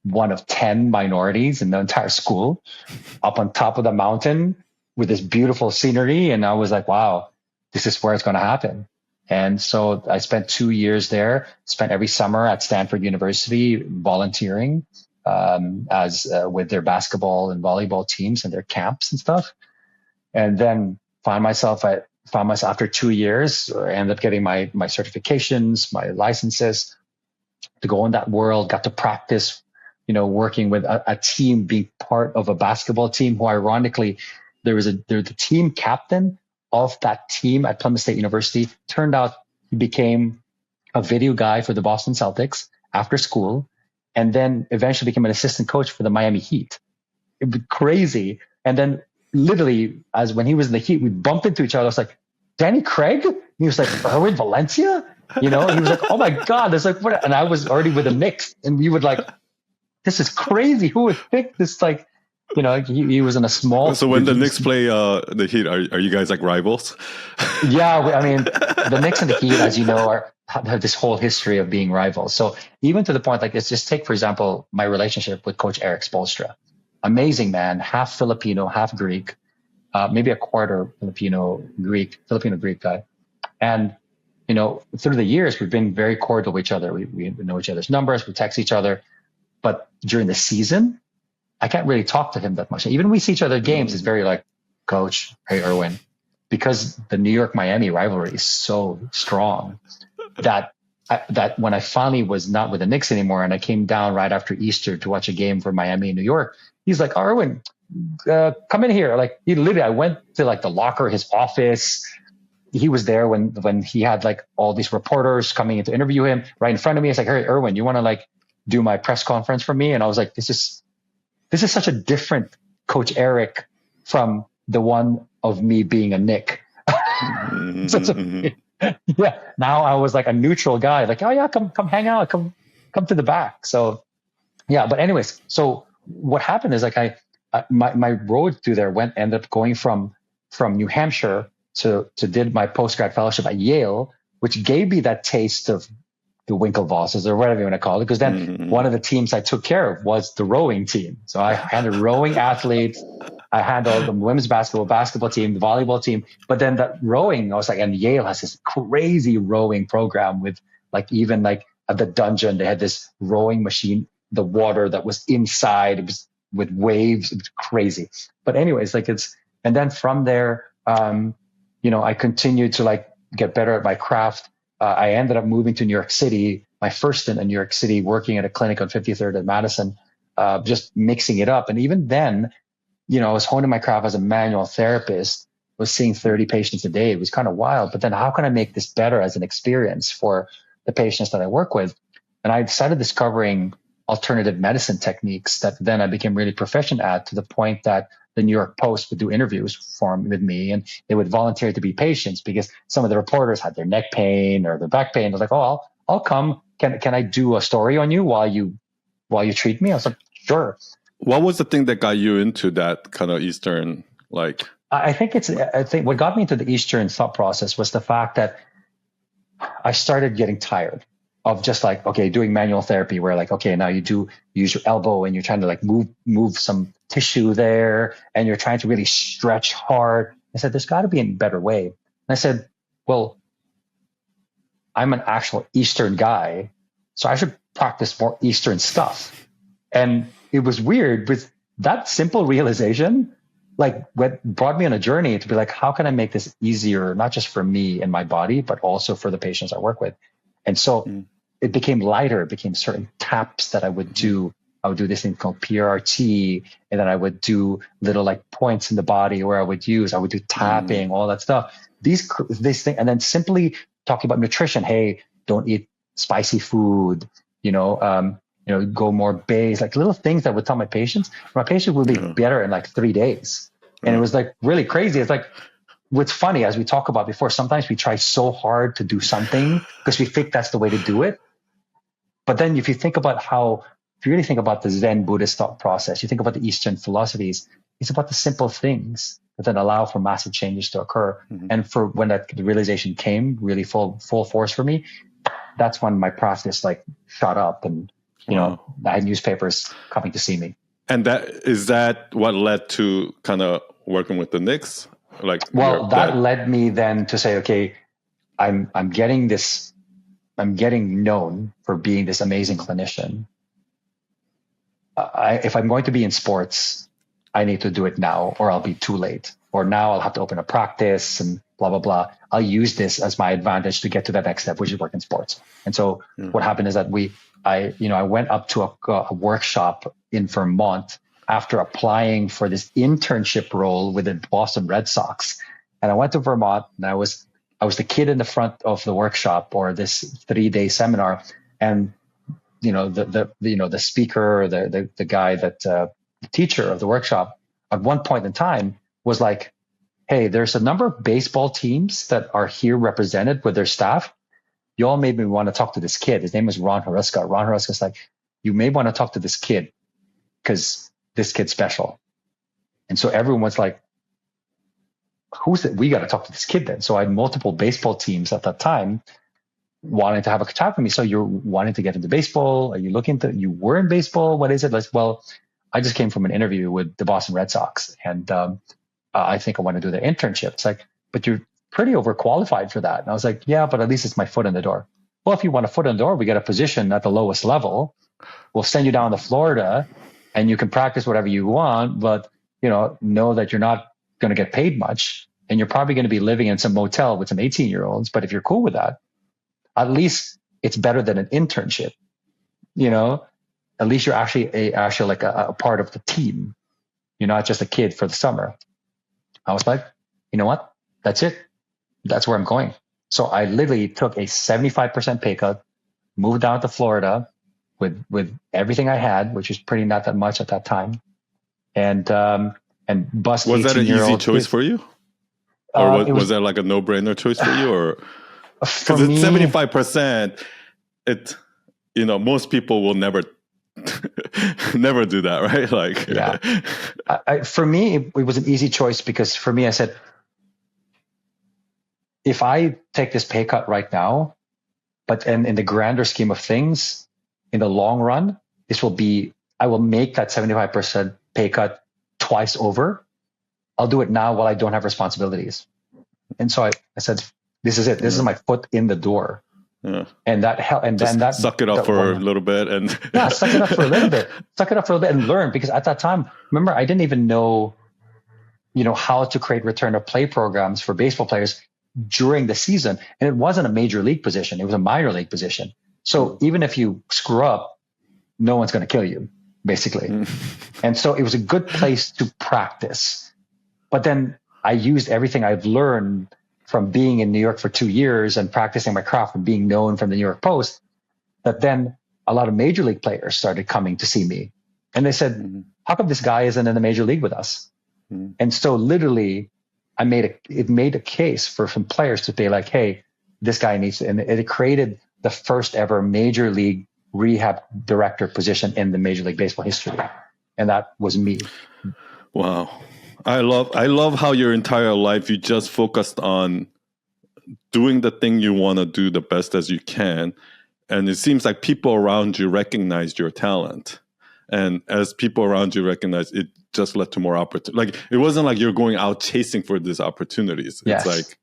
one of 10 minorities in the entire school, up on top of the mountain with this beautiful scenery. And I was like, wow, this is where it's going to happen. And so I spent 2 years there, spent every summer at Stanford University volunteering with their basketball and volleyball teams and their camps and stuff. And then found myself after 2 years, I ended up getting my certifications, my licenses to go in that world, got to practice, working with a team, being part of a basketball team who ironically, the team captain of that team at Plymouth State University. Turned out he became a video guy for the Boston Celtics after school, and then eventually became an assistant coach for the Miami Heat. It was crazy. And then literally, as when he was in the Heat, we bumped into each other. I was like, Danny Craig? And he was like, Erwin Valencia? He was like, oh my God. It's like, what? And I was already with the Knicks, and we would like, this is crazy. Who would pick this? Like, he was in a small. So when the Knicks play the Heat, are you guys like rivals? Yeah, the Knicks and the Heat, as you know, have this whole history of being rivals. So even to the point, like, let's just take, for example, my relationship with Coach Eric Spoelstra. Amazing man, half Filipino, half Greek, maybe a quarter Filipino Greek guy. And, through the years, we've been very cordial with each other. We know each other's numbers, we text each other. But during the season, I can't really talk to him that much. Even when we see each other at games, it's very like, Coach, hey, Erwin, because the New York-Miami rivalry is so strong that when I finally was not with the Knicks anymore and I came down right after Easter to watch a game for Miami and New York, he's like, oh, Erwin, come in here. Like, I went to like the locker, his office. He was there when he had like all these reporters coming in to interview him right in front of me. It's like, hey, Erwin, you want to like do my press conference for me? And I was like, this is this is such a different Coach Eric from the one of me being a Nick. Yeah. Now I was like a neutral guy, like, oh yeah, come hang out, come to the back. So yeah, but anyways, so what happened is like my road through there ended up going from New Hampshire to did my postgrad fellowship at Yale, which gave me that taste of the Winklevosses or whatever you want to call it. Because then one of the teams I took care of was the rowing team. So I handled rowing athletes. I handled the women's basketball team, the volleyball team. But then the rowing, I was like, and Yale has this crazy rowing program with like, even like at the dungeon, they had this rowing machine, the water that was inside, it was with waves. It was crazy. But anyways, like and then from there, I continued to like get better at my craft. I ended up moving to New York City, my first stint in New York City, working at a clinic on 53rd and Madison, just mixing it up. And even then, I was honing my craft as a manual therapist, was seeing 30 patients a day. It was kind of wild. But then how can I make this better as an experience for the patients that I work with? And I started discovering alternative medicine techniques that then I became really proficient at, to the point that the New York Post would do interviews with me, and they would volunteer to be patients because some of the reporters had their neck pain or their back pain. They're like, oh, I'll come. Can I do a story on you while you treat me? I was like, sure. What was the thing that got you into that kind of Eastern, like? I think what got me into the Eastern thought process was the fact that I started getting tired of just like, okay, doing manual therapy where like, okay, now you use your elbow and you're trying to like move some tissue there and you're trying to really stretch hard. I said, there's got to be a better way. And I said, well, I'm an actual Eastern guy, so I should practice more Eastern stuff. And it was weird with that simple realization, like what brought me on a journey to be like, how can I make this easier, not just for me and my body, but also for the patients I work with? And so it became lighter. It became certain taps that I would do. I would do this thing called PRT, and then I would do little like points in the body where I would do tapping, all that stuff. These things, and then simply talking about nutrition. Hey, don't eat spicy food. Go more base, like little things that would tell my patients. My patient would be better in like 3 days. And it was like really crazy. It's like, what's funny, as we talked about before, sometimes we try so hard to do something because we think that's the way to do it. But then if you really think about the Zen Buddhist thought process, you think about the Eastern philosophies, it's about the simple things that then allow for massive changes to occur. And for when the realization came really full force for me, that's when my practice like shot up, and I had newspapers coming to see me. And is that what led to kind of working with the Knicks? That led me then to say, okay, I'm getting known for being this amazing clinician. If I'm going to be in sports, I need to do it now, or I'll be too late. Or now I'll have to open a practice and blah, blah, blah. I'll use this as my advantage to get to that next step, which is work in sports. And so what happened is that I went up to a workshop in Vermont after applying for this internship role with the Boston Red Sox. And I went to Vermont, and I was the kid in the front of the workshop, or this 3-day seminar. And, the speaker, the guy the teacher of the workshop at one point in time was like, hey, there's a number of baseball teams that are here represented with their staff. You all made me want to talk to this kid. His name is Ron Haruska. Ron Haruska's like, you may want to talk to this kid because this kid's special. And so everyone was like, who's it? We got to talk to this kid then. So I had multiple baseball teams at that time wanting to have a chat with me. So you're wanting to get into baseball? Are you you were in baseball? What is it? Like, well, I just came from an interview with the Boston Red Sox, and I think I want to do the internship. It's like, but you're pretty overqualified for that. And I was like, yeah, but at least it's my foot in the door. Well, if you want a foot in the door, we get a position at the lowest level. We'll send you down to Florida and you can practice whatever you want, but know that you're not going to get paid much, and you're probably going to be living in some motel with some 18-year-olds. But if you're cool with that, at least it's better than an internship. At least you're actually like a part of the team. You're not just a kid for the summer. I was like, you know what? That's it. That's where I'm going. So I literally took a 75% pay cut, moved down to Florida with everything I had, which was pretty not that much at that time. and bust Was that an 18-year-old easy choice kids. for you? Or was It that like a no-brainer choice for you? Or for because it's me, 75%, most people will never never do that, right? Like, yeah. For me, it was an easy choice because for me, I said, if I take this pay cut right now, but in the grander scheme of things, in the long run, I will make that 75% pay cut twice over. I'll do it now while I don't have responsibilities. And so I said, this is it. This is my foot in the door. Yeah. And that helped. And just then that suck it up for a little bit and suck it up for a little bit. Suck it up for a little bit and learn. Because at that time, remember, I didn't even know, how to create return to play programs for baseball players during the season. And it wasn't a major league position. It was a minor league position. So even if you screw up, no one's going to kill you, basically. And so it was a good place to practice. But then I used everything I've learned from being in New York for 2 years and practicing my craft and being known from the New York Post, that then a lot of major league players started coming to see me. And they said, how come this guy isn't in the major league with us? And so literally it made a case for some players to be like, hey, this guy needs to, and it created the first ever major league rehab director position in the Major League Baseball history. And that was me. Wow. I love how your entire life you just focused on doing the thing you want to do the best as you can. And it seems like people around you recognized your talent. And as people around you recognize, it just led to more opportunity. Like, it wasn't like you're going out chasing for these opportunities. Yes. It's like,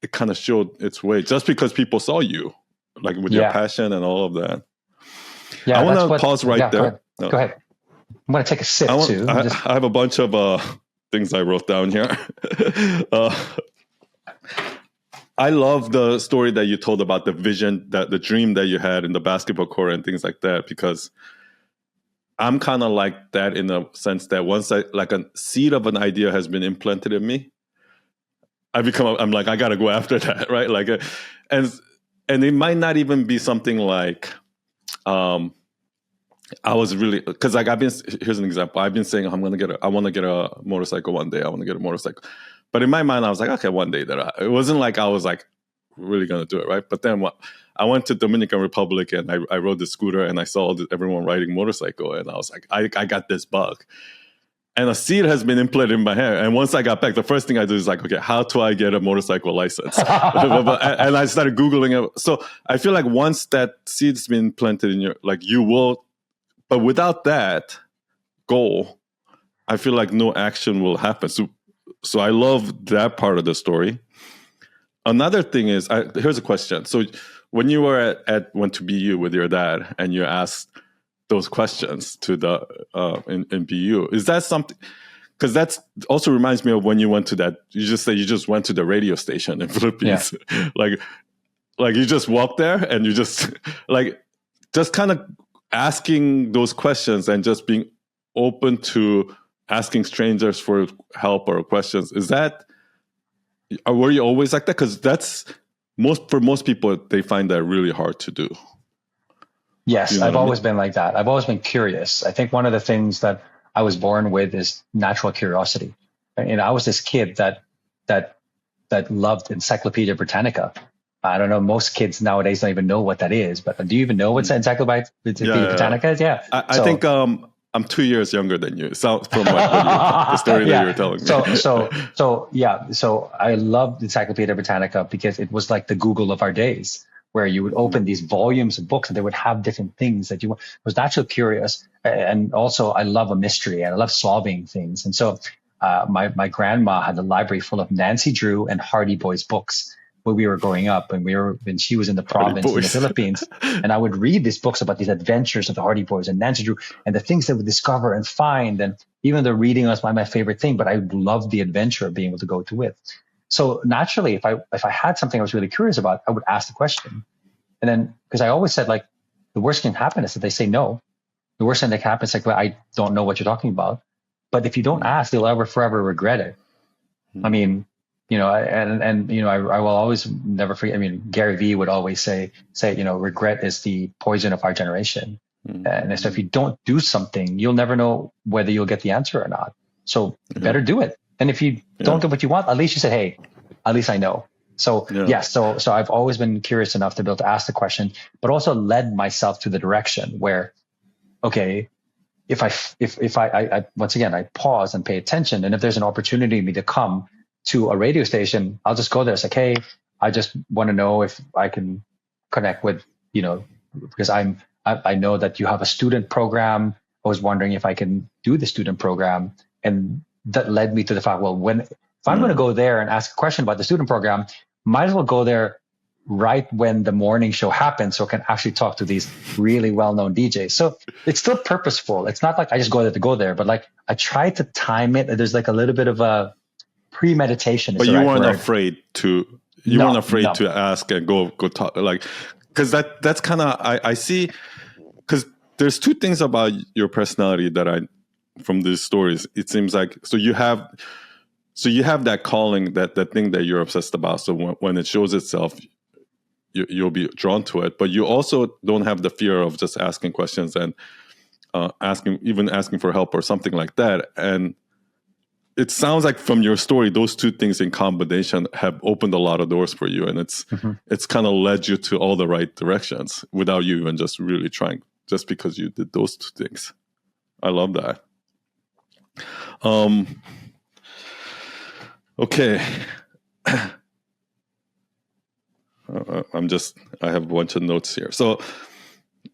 it kind of showed its way just because people saw you, like with your passion and all of that. Yeah, I want to pause right there. Go ahead. I'm going to take a sip too. I have a bunch of things I wrote down here. I love the story that you told about the vision, that the dream that you had in the basketball court and things like that, because I'm kind of like that in a sense that once a seed of an idea has been implanted in me, I'm like, I got to go after that, right? Like, and it might not even be something like, I was really, because like here's an example. I've been saying I want to get a motorcycle one day. I want to get a motorcycle. But in my mind, I was like, okay, one day it wasn't like I was like really going to do it, right? But then I went to Dominican Republic and I rode the scooter and I saw everyone riding motorcycle. And I was like, I got this bug. And a seed has been implanted in my head. And once I got back, the first thing I do is like, okay, how do I get a motorcycle license? And I started Googling it. So I feel like once that seed's been planted in you will, but without that goal, I feel like no action will happen. So I love that part of the story. Another thing is, here's a question. So when you were went to BU with your dad and you asked those questions to the in BU, is that something? Because that's also reminds me of when you went to that. You just say you just went to the radio station in Philippines, like you just walked there and you just just kind of asking those questions and just being open to asking strangers for help or questions. Were you always like that? Because that's for most people, they find that really hard to do. Yes, I've always been like that. I've always been curious. I think one of the things that I was born with is natural curiosity. And I was this kid that loved Encyclopedia Britannica. I don't know. Most kids nowadays don't even know what that is. But do you even know what Encyclopedia Britannica is? Yeah. I think I'm 2 years younger than you. So from the story that you were telling me. So I loved Encyclopedia Britannica because it was like the Google of our days, where you would open these volumes of books and they would have different things that you want. I was naturally curious. And also I love a mystery and I love solving things. And so my grandma had a library full of Nancy Drew and Hardy Boys books when we were growing up, and when she was in the province in the Philippines, and I would read these books about these adventures of the Hardy Boys and Nancy Drew and the things they would discover and find. And even though reading was my favorite thing, but I loved the adventure of being able to go to it. So naturally, if I had something I was really curious about, I would ask the question. And then, because I always said, like, the worst can happen is that they say no. The worst thing that can happen is like, well, I don't know what you're talking about. But if you don't ask, you'll forever regret it. I mean, I will always never forget. I mean, Gary V would always say, regret is the poison of our generation. And so if you don't do something, you'll never know whether you'll get the answer or not. So better do it. And if you don't get what you want, at least you say, hey, at least I know. So so I've always been curious enough to be able to ask the question, but also led myself to the direction where, okay, if I once again, I pause and pay attention. And if there's an opportunity for me to come to a radio station, I'll just go there. It's like, hey, I just want to know if I can connect with, because I know that you have a student program. I was wondering if I can do the student program. And that led me to the fact, well, if I'm going to go there and ask a question about the student program, might as well go there right when the morning show happens, so I can actually talk to these really well-known DJs. So it's still purposeful. It's not like I just go there to go there, but like I try to time it. There's like a little bit of a premeditation. But you weren't afraid to. You weren't afraid to ask and go talk, like, because that's kind of I see, because there's two things about your personality that from these stories, it seems like, so you have that calling, that thing that you're obsessed about. So when it shows itself, you'll be drawn to it, but you also don't have the fear of just asking questions and asking for help or something like that. And it sounds like from your story, those two things in combination have opened a lot of doors for you, and it's kind of led you to all the right directions without you even just really trying, just because you did those two things. I love that. Okay. I have a bunch of notes here. So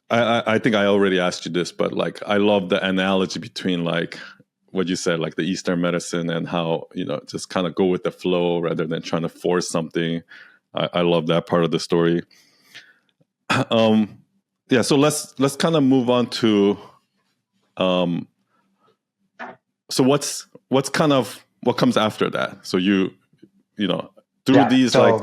I think I already asked you this, but like, I love the analogy between like what you said, like the Eastern medicine, and how, just kind of go with the flow rather than trying to force something. I love that part of the story. So let's kind of move on to, so what comes after that? So these. So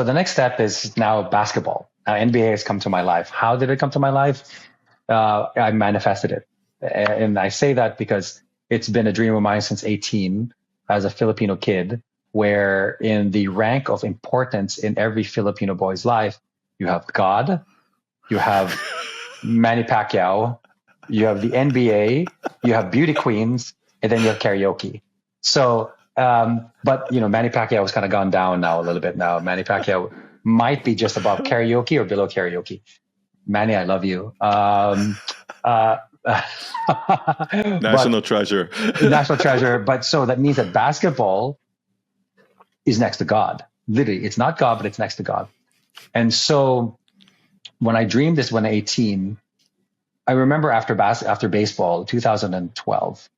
the next step is now basketball. NBA has come to my life. How did it come to my life? I manifested it. And I say that because it's been a dream of mine since 18 as a Filipino kid, where in the rank of importance in every Filipino boy's life, you have God, you have Manny Pacquiao, you have the NBA, you have beauty queens, and then you have karaoke. So, but Manny Pacquiao has kind of gone down now a little bit now. Manny Pacquiao might be just above karaoke or below karaoke. Manny, I love you. National treasure. National treasure. But so that means that basketball is next to God. Literally, it's not God, but it's next to God. And so when I dreamed this when 18, I remember after baseball, 2012,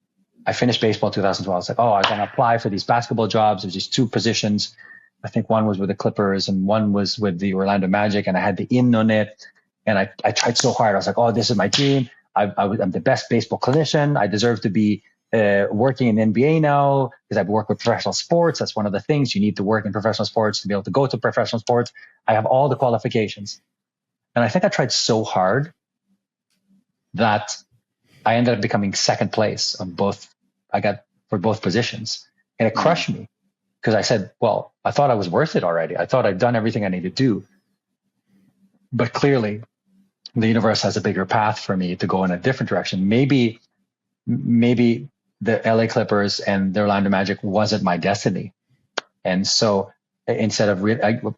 I finished baseball in 2012. I was like, oh, I'm going to apply for these basketball jobs. There's just two positions. I think one was with the Clippers and one was with the Orlando Magic, and I had the in on it. And I tried so hard. I was like, oh, this is my dream. I'm the best baseball clinician. I deserve to be working in NBA now because I've worked with professional sports. That's one of the things. You need to work in professional sports to be able to go to professional sports. I have all the qualifications. And I think I tried so hard that I ended up becoming second place on both. I got for both positions, and it crushed me because I said, well, I thought I was worth it already. I thought I'd done everything I needed to do. But clearly the universe has a bigger path for me to go in a different direction. Maybe the LA Clippers and the Orlando Magic wasn't my destiny. And so instead of,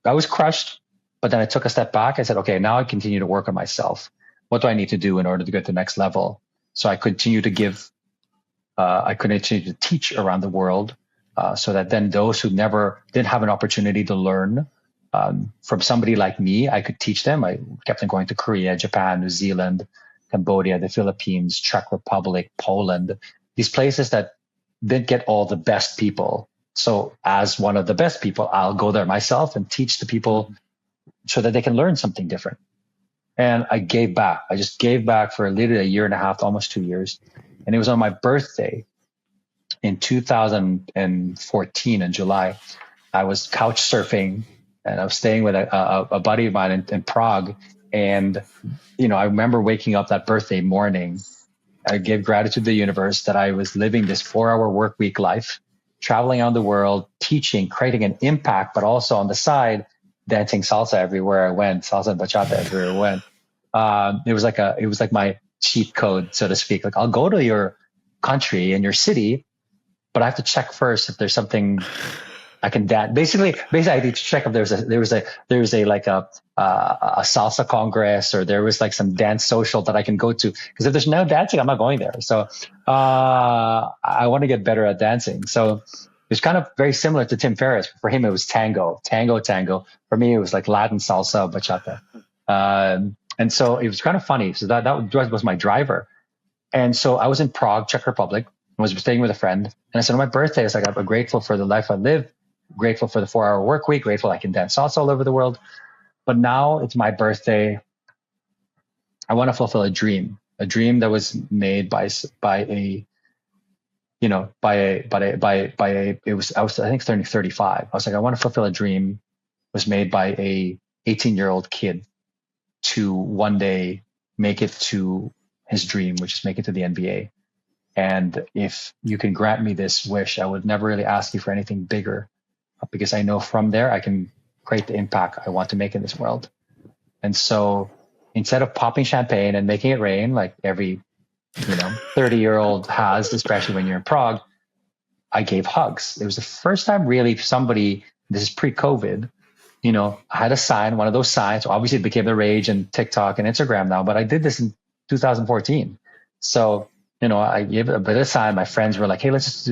I was crushed, but then I took a step back. I said, okay, now I continue to work on myself. What do I need to do in order to get to the next level? So I continue to I continue to teach around the world, so that then those who never didn't have an opportunity to learn from somebody like me, I could teach them. I kept on going to Korea, Japan, New Zealand, Cambodia, the Philippines, Czech Republic, Poland, these places that didn't get all the best people. So as one of the best people, I'll go there myself and teach the people so that they can learn something different. And I gave back. I just gave back for literally a year and a half, almost 2 years. And it was on my birthday in 2014 in July. I was couch surfing and I was staying with a buddy of mine in Prague. And, I remember waking up that birthday morning. I gave gratitude to the universe that I was living this 4-hour work week life, traveling around the world, teaching, creating an impact, but also on the side, dancing salsa everywhere I went, salsa and bachata everywhere I went. it was like my cheat code, so to speak. Like, I'll go to your country and your city, but I have to check first if there's something I can dance. Basically, I need to check if there was a like a salsa congress, or there was like some dance social that I can go to. Because if there's no dancing, I'm not going there. So I want to get better at dancing. So it's kind of very similar to Tim Ferriss. For him, it was tango. For me, it was like Latin salsa, bachata. And so it was kind of funny. So that was my driver. And so I was in Prague, Czech Republic. I was staying with a friend. And I said, on my birthday, I was like, I'm grateful for the life I live, grateful for the 4-hour work week, grateful I can dance salsa all over the world. But now it's my birthday. I want to fulfill a dream that was made by a, you know, I was I think 35. I was like, I want to fulfill a dream was made by a 18-year-old kid to one day make it to his dream, which is make it to the NBA. And if you can grant me this wish, I would never really ask you for anything bigger, because I know from there I can create the impact I want to make in this world. And so instead of popping champagne and making it rain like every 30-year-old has, especially when you're in Prague, I gave hugs. It was the first time really somebody, this is pre-COVID, I had a sign, one of those signs. Obviously it became the rage and TikTok and Instagram now, but I did this in 2014. So, I gave a bit of sign. My friends were like, hey, let's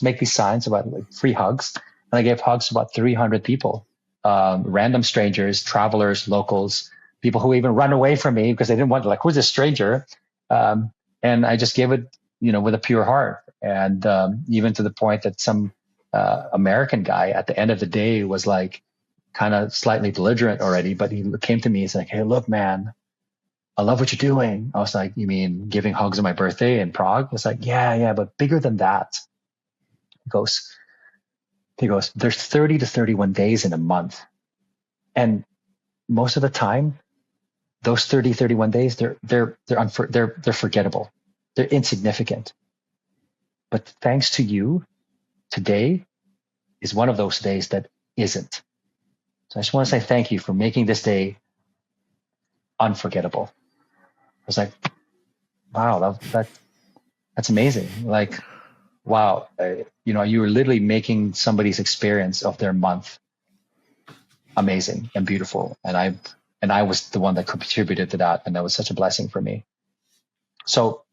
make these signs about like free hugs. And I gave hugs to about 300 people, random strangers, travelers, locals, people who even run away from me because they didn't want, like, who's this stranger? And I just gave it, with a pure heart. And even to the point that some American guy at the end of the day was like kind of slightly belligerent already, but he came to me and said, like, hey, look, man, I love what you're doing. I was like, you mean giving hugs on my birthday in Prague? It's like, yeah, but bigger than that. He goes, there's 30 to 31 days in a month. And most of the time, those 30, 31 days, they're forgettable. They're insignificant. But thanks to you, today is one of those days that isn't. So I just want to say thank you for making this day unforgettable. I was like, wow, that's amazing. Like, wow, you were literally making somebody's experience of their month amazing and beautiful. And I was the one that contributed to that. And that was such a blessing for me. So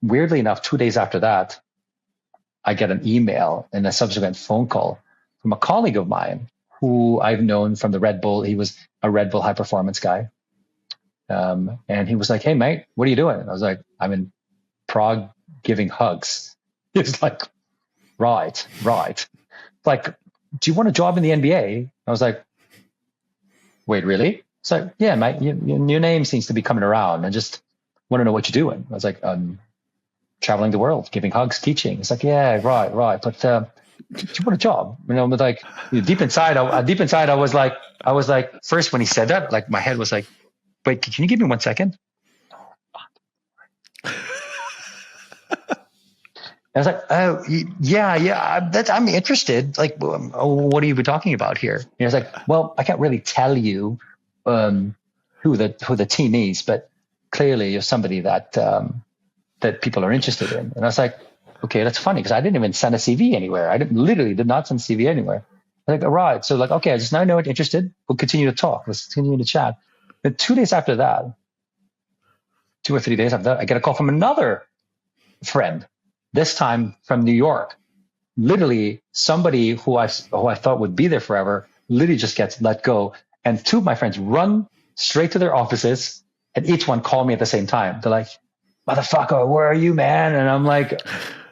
weirdly enough, 2 days after that, I get an email and a subsequent phone call from a colleague of mine who I've known from the Red Bull. He was a Red Bull high performance guy. And he was like, hey, mate, what are you doing? And I was like, I'm in Prague giving hugs. He was like, right. Like, do you want a job in the NBA? I was like, wait, really? It's like, yeah, mate, your name seems to be coming around. I just want to know what you're doing. I was like, traveling the world, giving hugs, teaching. It's like, yeah, right. But do you want a job? But like deep inside, I was like, first when he said that, like my head was like, wait, can you give me 1 second? I was like, oh, yeah, I'm interested. Like, what are you talking about here? And I was like, well, I can't really tell you who the team is, but clearly you're somebody that people are interested in. And I was like, okay, that's funny because I didn't even send a CV anywhere. I literally did not send a CV anywhere. Like, all right, so like, okay, I just now know you're interested. We'll continue to talk. Let's continue to chat. And 2 days after that, 2 or 3 days after that, I get a call from another friend. This time from New York, literally somebody who I thought would be there forever, literally just gets let go. And 2 of my friends run straight to their offices and each one called me at the same time. They're like, motherfucker, where are you, man? And I'm like,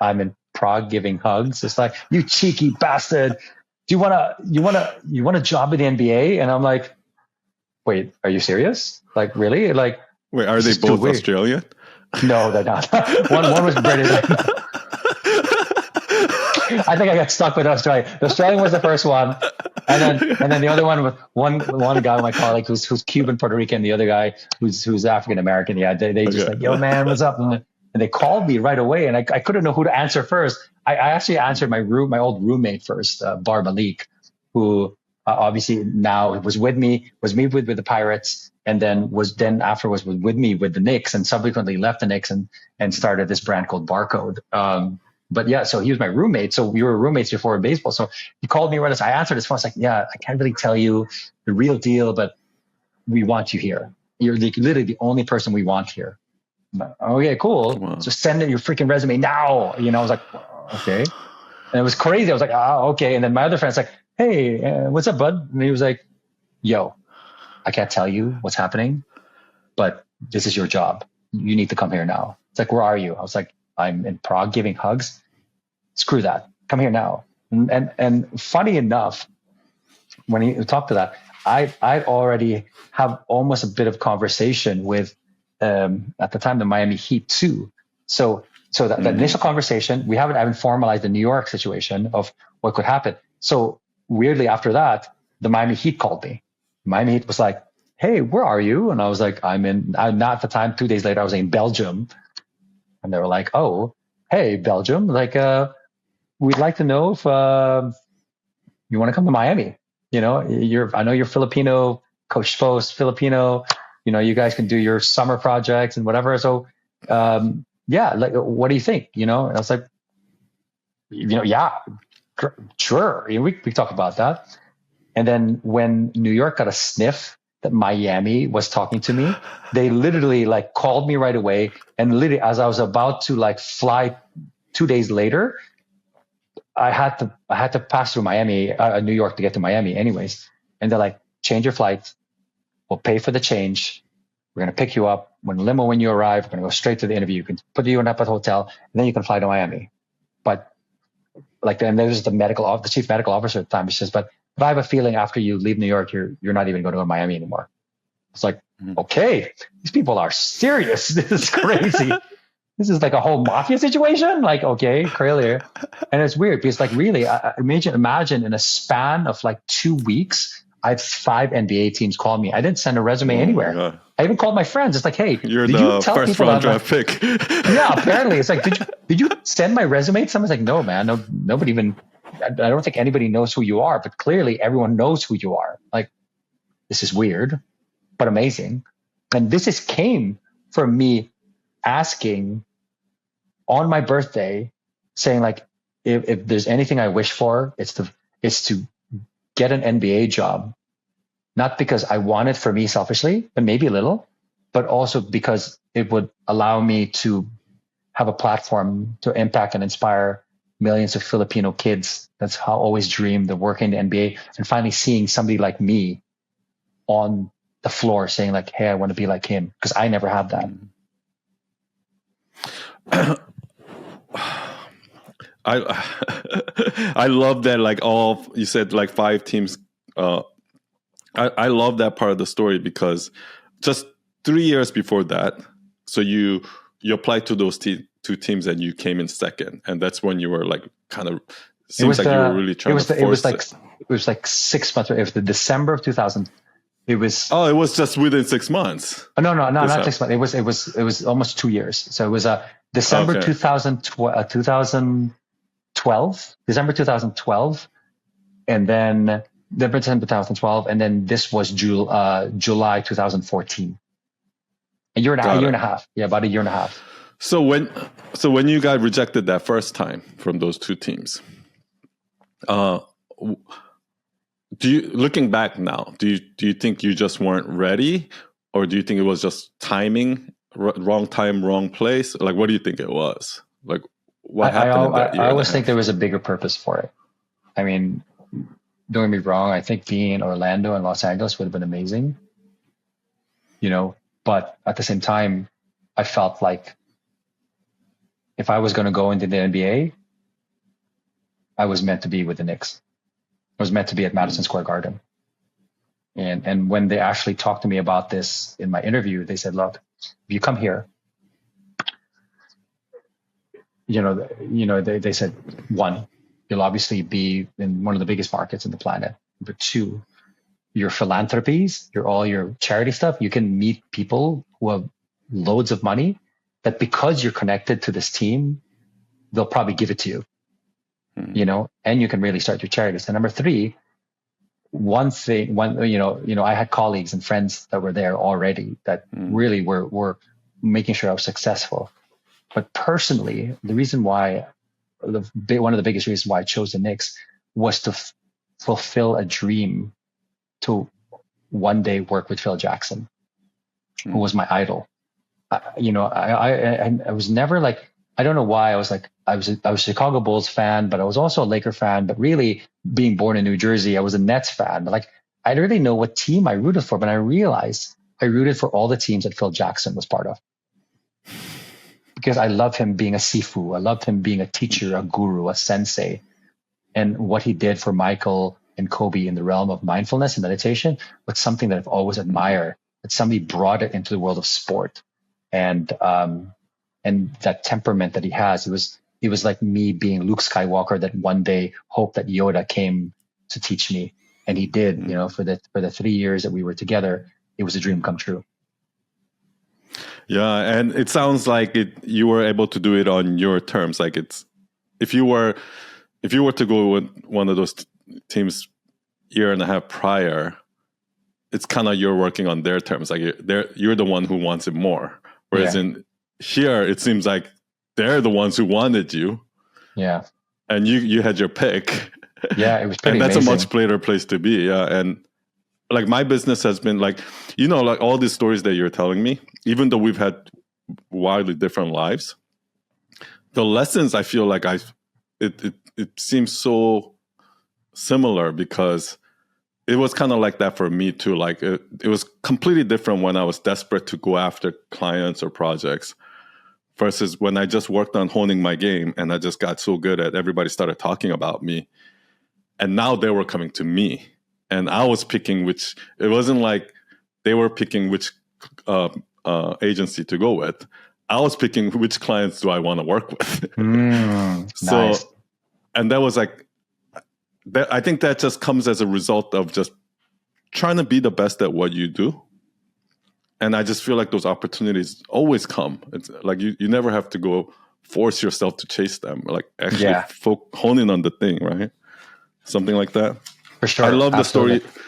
I'm in Prague giving hugs. It's like, you cheeky bastard. Do you want a job in the NBA? And I'm like, wait, are you serious? Like, really? Like, wait, are they both Australian? No, they're not. one was British. I think I got stuck with Australia. The Australian was the first one, and then the other one was one guy, my colleague, who's Cuban, Puerto Rican. The other guy who's African American. Yeah, they just like, yo, man, what's up? And they called me right away, and I couldn't know who to answer first. I actually answered my old roommate first, Bar Malik, who obviously now it was with me with the Pirates, and then afterwards was with me with the Knicks, and subsequently left the Knicks and started this brand called Barcode. But yeah, so he was my roommate. So we were roommates before baseball. So he called me I answered his phone. I was like, yeah, I can't really tell you the real deal, but we want you here. You're literally the only person we want here. Like, okay, cool. Wow. So send in your freaking resume now. I was like, okay. And it was crazy. I was like, okay. And then my other friend's like, hey, what's up, bud? And he was like, yo, I can't tell you what's happening, but this is your job. You need to come here now. It's like, where are you? I was like, I'm in Prague giving hugs. Screw that. Come here now. And funny enough, when he talked to that, I already have almost a bit of conversation with, at the time, the Miami Heat too. So that initial conversation, we haven't formalized the New York situation of what could happen. So weirdly after that, the Miami Heat called me. Miami Heat was like, hey, where are you? And I was like, I'm not at the time, 2 days later, I was in Belgium. And they were like, oh, hey, Belgium, like, we'd like to know if you want to come to Miami. I know you're Filipino, Coach Spo's Filipino. You guys can do your summer projects and whatever. So, yeah, like, what do you think? And I was like, yeah, sure. We talk about that. And then when New York got a sniff that Miami was talking to me, they literally like called me right away. And literally as I was about to like fly 2 days later, I had to pass through New York to get to Miami anyways. And they're like, change your flight. We'll pay for the change. We're going to pick you up when limo when you arrive. We're going to go straight to the interview. You can put you in up at the hotel and then you can fly to Miami. But like, and there's the chief medical officer at the time. He says, but I have a feeling after you leave New York, you're not even going to go to Miami anymore. It's like, okay, these people are serious. This is crazy. This is like a whole mafia situation. Like, okay, clearly. And it's weird because like really, imagine in a span of like 2 weeks, I had 5 NBA teams call me. I didn't send a resume anywhere. I even called my friends. It's like, hey, you're the first round draft pick. Yeah, apparently. It's like, did you send my resume? Someone's like, no, man, no, nobody even. I don't think anybody knows who you are, but clearly everyone knows who you are. Like, this is weird, but amazing. And this came from me asking on my birthday, saying like, if there's anything I wish for, it's to get an NBA job. Not because I want it for me selfishly, but maybe a little, but also because it would allow me to have a platform to impact and inspire millions of Filipino kids. That's how I always dreamed of working in the NBA and finally seeing somebody like me on the floor saying like, hey, I want to be like him, because I never had that. I love that, like you said like 5 teams. I love that part of the story because just 3 years before that, so you applied to those 2 teams and you came in second, and that's when you were like kind of seems like you were really trying to force it. It was like 6 months. It was the December of 2000. It was. Oh, it was just within 6 months. Oh, no, not 6 months. It was almost 2 years. So it was December 2012, December 2012, and then December 2012, and then this was July 2014. A year and a half. Yeah, about a year and a half. So when you got rejected that first time from those 2 teams, looking back now, do you think you just weren't ready, or do you think it was just timing, wrong time, wrong place? Like, what do you think it was? Like, what happened in that year? I always think there was a bigger purpose for it. I mean, don't get me wrong. I think being in Orlando and Los Angeles would have been amazing, but at the same time, I felt like if I was going to go into the NBA, I was meant to be with the Knicks. I was meant to be at Madison Square Garden. And when they actually talked to me about this in my interview, they said, look, if you come here, they said, 1, you'll obviously be in one of the biggest markets in the planet. But 2, your philanthropies, all your charity stuff, you can meet people who have loads of money that because you're connected to this team, they'll probably give it to you, and you can really start your charities. And number 3, I had colleagues and friends that were there already that really were making sure I was successful. But personally, the reason why, one of the biggest reasons why I chose the Knicks was to fulfill a dream to one day work with Phil Jackson, who was my idol. I was never like, I don't know why I was a Chicago Bulls fan, but I was also a Laker fan. But really, being born in New Jersey, I was a Nets fan. But like, I didn't really know what team I rooted for, but I realized I rooted for all the teams that Phil Jackson was part of. Because I love him being a sifu. I loved him being a teacher, a guru, a sensei. And what he did for Michael and Kobe in the realm of mindfulness and meditation was something that I've always admired. That somebody brought it into the world of sport. And that temperament that he has, it was like me being Luke Skywalker that one day hoped that Yoda came to teach me. And he did, for the 3 years that we were together, it was a dream come true. Yeah, and it sounds like you were able to do it on your terms. Like if you were to go with one of those teams year and a half prior, it's kind of you're working on their terms. Like you're the one who wants it more. Whereas in here, it seems like they're the ones who wanted you. Yeah. And you had your pick. Yeah, it was pretty and that's amazing. a much better place to be. Yeah. And like my business has been like, like all these stories that you're telling me, even though we've had wildly different lives, the lessons I feel like it seems so similar because it was kind of like that for me too. Like it was completely different when I was desperate to go after clients or projects versus when I just worked on honing my game and I just got so good at everybody started talking about me. And now they were coming to me and I was picking which, it wasn't like they were picking which agency to go with. I was picking which clients do I want to work with. So, nice. And that was like, I think that just comes as a result of just trying to be the best at what you do. And I just feel like those opportunities always come. It's like you never have to go force yourself to chase them. Like actually hone in on the thing, right? Something like that. For sure. I love Absolutely. the story,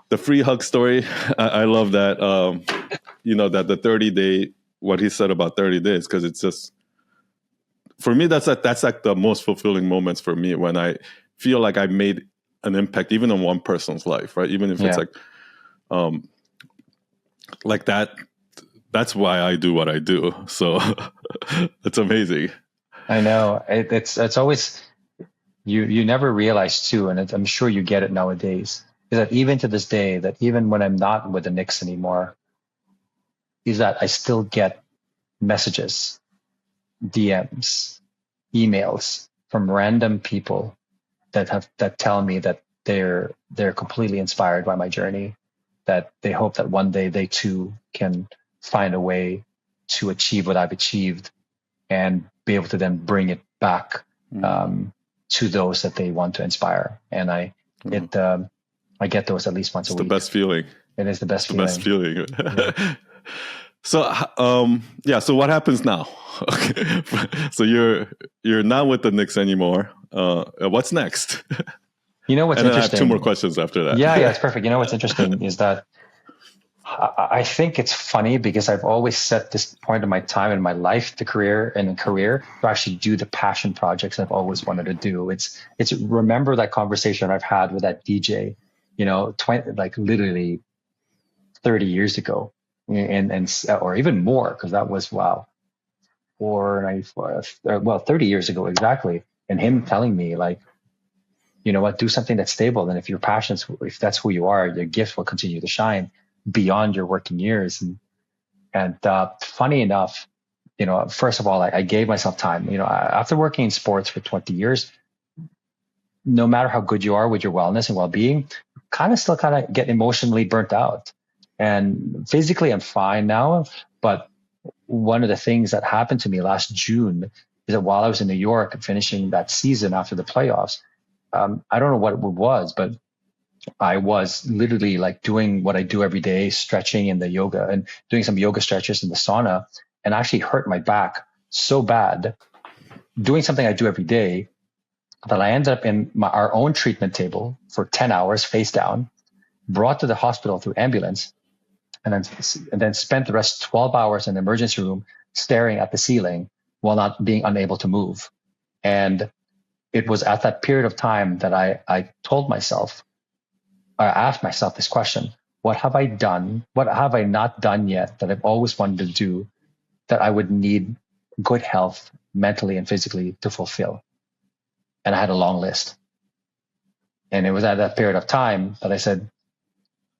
the free hug story. I love that, that the 30-day, what he said about 30 days, because it's just, for me, that's like the most fulfilling moments for me when I feel like I made an impact even on one person's life, right? Even if it's like that, that's why I do what I do. So it's amazing. I know it's always, you never realize too. And I'm sure you get it nowadays is that even to this day, that even when I'm not with the Knicks anymore, is that I still get messages, DMs, emails from random people that tell me that they're completely inspired by my journey, that they hope that one day they too can find a way to achieve what I've achieved and be able to then bring it back to those that they want to inspire. And I get those at least once a week. It's the best feeling. It is the best feeling. The best feeling. Yeah. So what happens now? Okay. So you're not with the Knicks anymore. What's next? You know what's interesting? I have 2 more questions after that. Yeah, it's perfect. You know what's interesting is that I think it's funny because I've always set this point in my time in my life, career to actually do the passion projects I've always wanted to do. It's remember that conversation I've had with that DJ, like literally 30 years ago, and or even more, because that was 30 years ago exactly, and him telling me like, you know what, do something that's stable, and if you're passionate, if that's who you are, your gift will continue to shine beyond your working years. And funny enough, first of all, I gave myself time. After working in sports for 20 years, no matter how good you are with your wellness and well-being, still get emotionally burnt out. And physically, I'm fine now. But one of the things that happened to me last June is that while I was in New York finishing that season after the playoffs, I don't know what it was, but I was literally like doing what I do every day, stretching in the yoga and doing some yoga stretches in the sauna, and actually hurt my back so bad doing something I do every day that I ended up in our own treatment table for 10 hours face down, brought to the hospital through ambulance, and then spent the rest 12 hours in the emergency room staring at the ceiling while not being unable to move. And it was at that period of time that I told myself, I asked myself this question: what have I done? What have I not done yet that I've always wanted to do that I would need good health mentally and physically to fulfill? And I had a long list. And it was at that period of time that I said,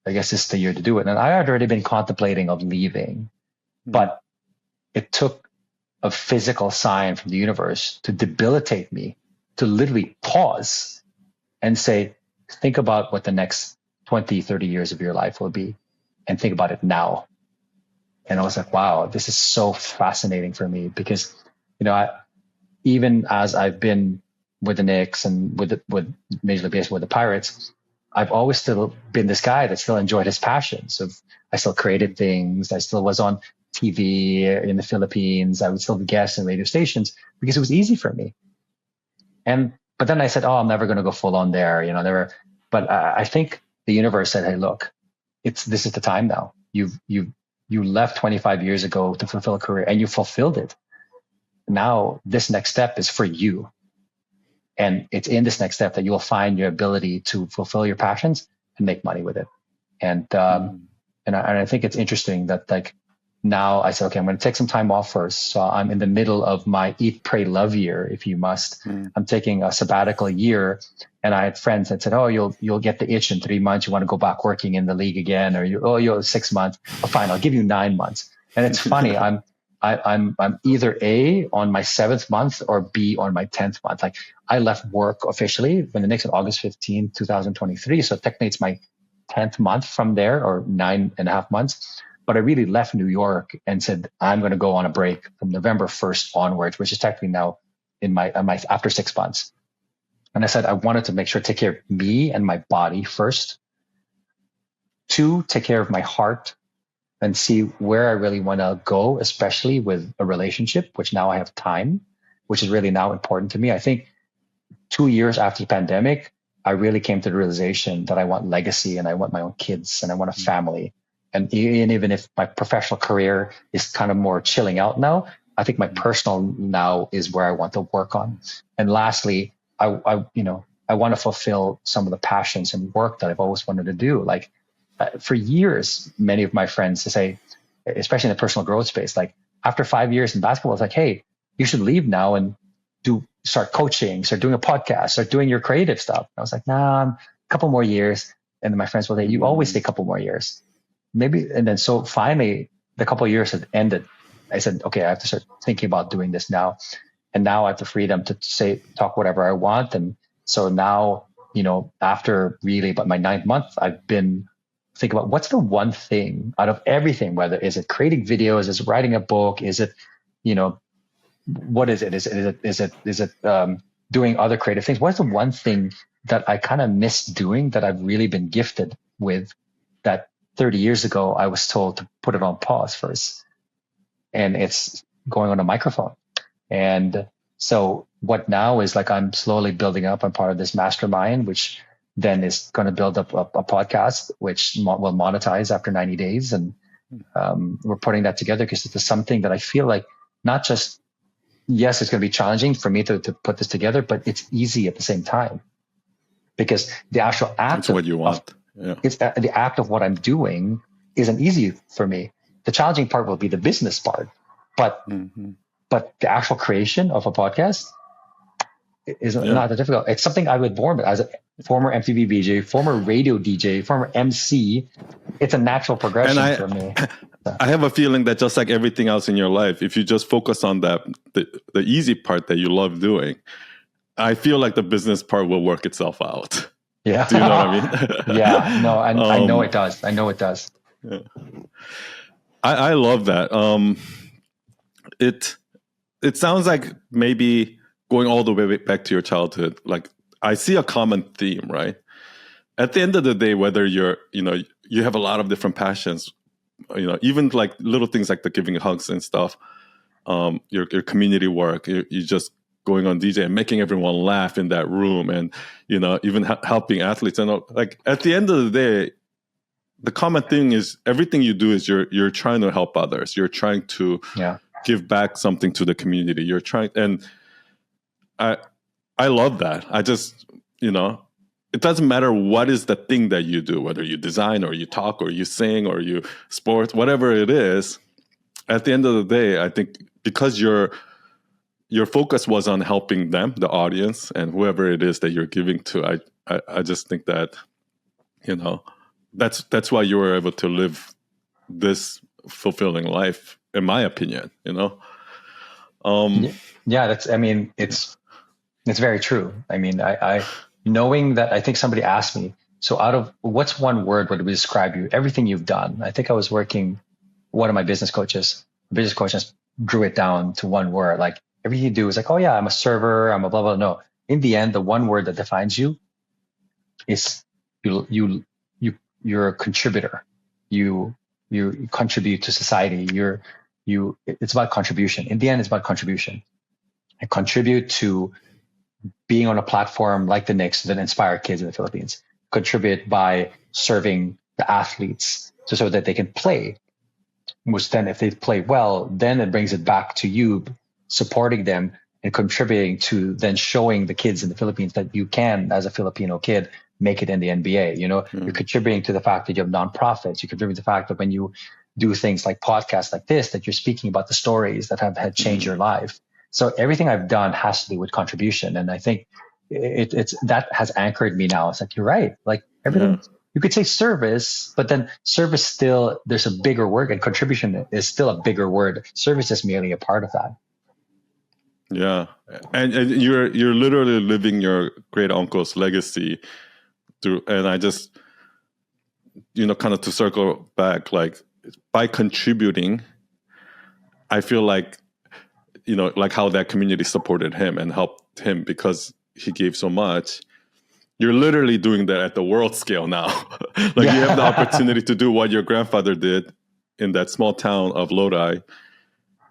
I guess this is the year to do it. And I had already been contemplating of leaving, but it took a physical sign from the universe to debilitate me, to literally pause and say, think about what the next 20, 30 years of your life will be, and think about it now. And I was like, wow, this is so fascinating for me because, even as I've been with the Knicks and with Major League Baseball, with the Pirates, I've always still been this guy that still enjoyed his passion. So I still created things. I still was on TV in the Philippines. I would still be guests in radio stations because it was easy for me. But then I said, oh, I'm never going to go full on there, never. But I think the universe said, hey, look, this is the time now. You left 25 years ago to fulfill a career and you fulfilled it. Now this next step is for you. And it's in this next step that you will find your ability to fulfill your passions and make money with it. And I think it's interesting that like now I said, okay, I'm going to take some time off first. So I'm in the middle of my eat, pray, love year, if you must. I'm taking a sabbatical year. And I had friends that said, oh, you'll get the itch in 3 months. You want to go back working in the league again, or you'll 6 months. Oh, fine, I'll give you 9 months. And it's funny. I'm either A on my 7th month or B on my 10th month. Like I left work officially when the Knicks on August 15, 2023. So technically it's my 10th month from there, or 9.5 months. But I really left New York and said, I'm going to go on a break from November 1st onwards, which is technically now in my after 6 months. And I said, I wanted to make sure to take care of me and my body first. 2, take care of my heart and see where I really want to go, especially with a relationship, which now I have time, which is really now important to me. I think 2 years after the pandemic, I really came to the realization that I want legacy and I want my own kids and I want a family. And even if my professional career is kind of more chilling out now, I think my personal now is where I want to work on. And lastly, I want to fulfill some of the passions and work that I've always wanted to do. Like for years, many of my friends say, especially in the personal growth space, like after 5 years in basketball, it's like, hey, you should leave now and start coaching, start doing a podcast, start doing your creative stuff. And I was like, nah, a couple more years. And then my friends will say, you always say a couple more years. Maybe. And then so finally the couple of years had ended. I said, okay, I have to start thinking about doing this now. And now I have the freedom to talk whatever I want. And so now, after really about my 9th month, I've been thinking about what's the one thing out of everything, whether is it creating videos, is it writing a book, is it, what is it? Is it doing other creative things? What's the one thing that I kind of miss doing that I've really been gifted with that 30 years ago, I was told to put it on pause first, and it's going on a microphone. And so what now is like, I'm slowly building up. I'm part of this mastermind, which then is going to build up a podcast, which will monetize after 90 days. And we're putting that together because it's something that I feel like not just, yes, it's going to be challenging for me to put this together, but it's easy at the same time because the actual act That's what you want. It's the act of what I'm doing isn't easy for me. The challenging part will be the business part, but the actual creation of a podcast is not that difficult. It's something I was born with as a former MTV VJ, former radio DJ, former MC. It's a natural progression for me. I have a feeling that just like everything else in your life, if you just focus on the easy part that you love doing, I feel like the business part will work itself out. Yeah. Do you know what I mean? Yeah. No, I know it does. I know it does. Yeah. I love that. It sounds like maybe going all the way back to your childhood, like I see a common theme, right? At the end of the day, whether you have a lot of different passions, even like little things like the giving hugs and stuff, your community work, you just going on DJ and making everyone laugh in that room, and even helping athletes. And like at the end of the day, the common thing is everything you do is you're trying to help others. You're trying to give back something to the community. You're trying, and I love that. I just, it doesn't matter what is the thing that you do, whether you design or you talk or you sing or you sports, whatever it is. At the end of the day, I think because your focus was on helping them, the audience, and whoever it is that you're giving to, I just think that, that's why you were able to live this fulfilling life, in my opinion. It's very true. I mean, I knowing that, I think somebody asked me, so out of what's one word would describe you, everything you've done? I think I was working, one of my business coaches drew it down to one word. Like everything you do is like, oh yeah, I'm a server, I'm a blah, blah. No, in the end, the one word that defines you is you're a contributor. You contribute to society. It's about contribution. In the end, it's about contribution. And contribute to being on a platform like the Knicks that inspire kids in the Philippines. Contribute by serving the athletes so that they can play. Which then, if they play well, then it brings it back to you, supporting them and contributing to then showing the kids in the Philippines that you can, as a Filipino kid, make it in the NBA. You're contributing to the fact that you have nonprofits. You contribute to the fact that when you do things like podcasts like this, that you're speaking about the stories that have had changed your life. So everything I've done has to do with contribution. And I think it's that has anchored me now. It's like, you're right. Like everything, you could say service, but then service still, there's a bigger word, and contribution is still a bigger word. Service is merely a part of that. Yeah. And you're literally living your great uncle's legacy through, and I just, kind of to circle back, like by contributing, I feel like, like how that community supported him and helped him because he gave so much. You're literally doing that at the world scale now. You have the opportunity to do what your grandfather did in that small town of Lodi,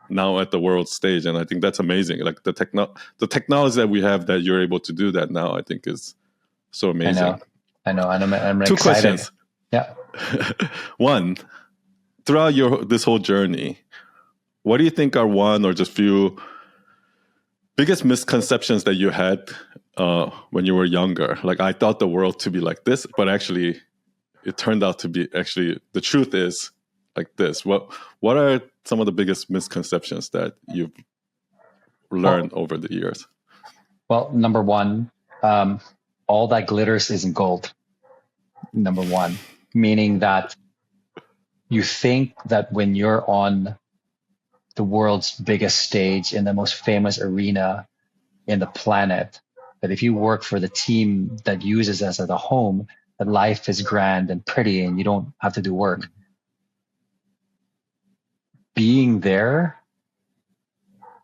now at the world stage. And I think that's amazing. Like the technology that we have that you're able to do that now, I think is so amazing. I know. And I'm Two excited. questions. Yeah. One, throughout this whole journey, what do you think are one or just few biggest misconceptions that you had when you were younger? Like, I thought the world to be like this, but actually it turned out to be the truth is like this. What are some of the biggest misconceptions that you've learned over the years? Well, number one, all that glitters isn't gold. Number one, meaning that you think that when you're on the world's biggest stage in the most famous arena in the planet, that if you work for the team that uses us as a home, that life is grand and pretty and you don't have to do work. Being there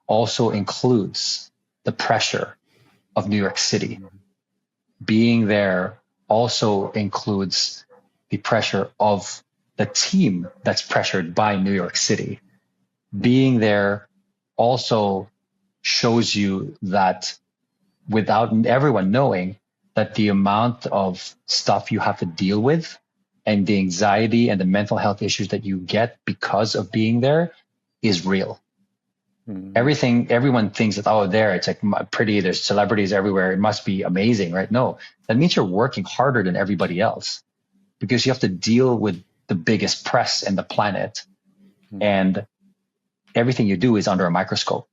also includes the pressure of New York City. Being there also includes the pressure of the team that's pressured by New York City. Being there also shows you that, without everyone knowing, that the amount of stuff you have to deal with and the anxiety and the mental health issues that you get because of being there is real. Everyone thinks that, it's like pretty, there's celebrities everywhere, it must be amazing, right? No, that means you're working harder than everybody else because you have to deal with the biggest press in the planet, and everything you do is under a microscope.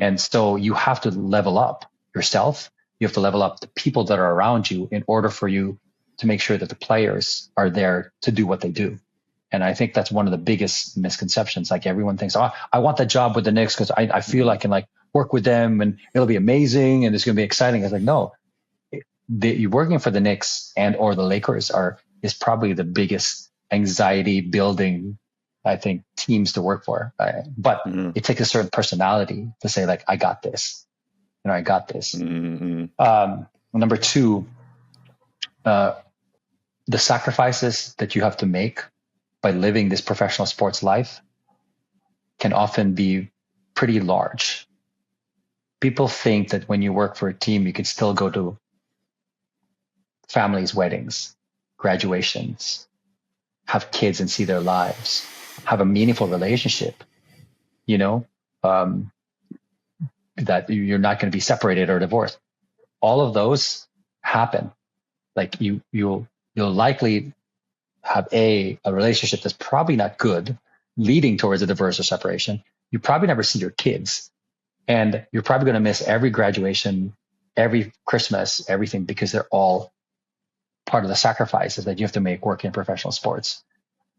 And so you have to level up yourself. You have to level up the people that are around you in order for you to make sure that the players are there to do what they do. And I think that's one of the biggest misconceptions. Like, everyone thinks, I want that job with the Knicks because I feel I can work with them and it'll be amazing and it's going to be exciting. It's like, no, you're working for the Knicks and or the Lakers is probably the biggest anxiety building, I think, teams to work for. But it takes a certain personality to say, like, I got this. I got this. Number two, the sacrifices that you have to make by living this professional sports life can often be pretty large. people think that when you work for a team, you can still go to families' weddings, graduations, have kids and see their lives, have a meaningful relationship, you know, that you're not going to be separated or divorced. All of those happen. Like you'll likely have a relationship that's probably not good, leading towards a divorce or separation. You probably never see your kids, and you're probably going to miss every graduation, every Christmas, everything, because they're all part of the sacrifices that you have to make working in professional sports.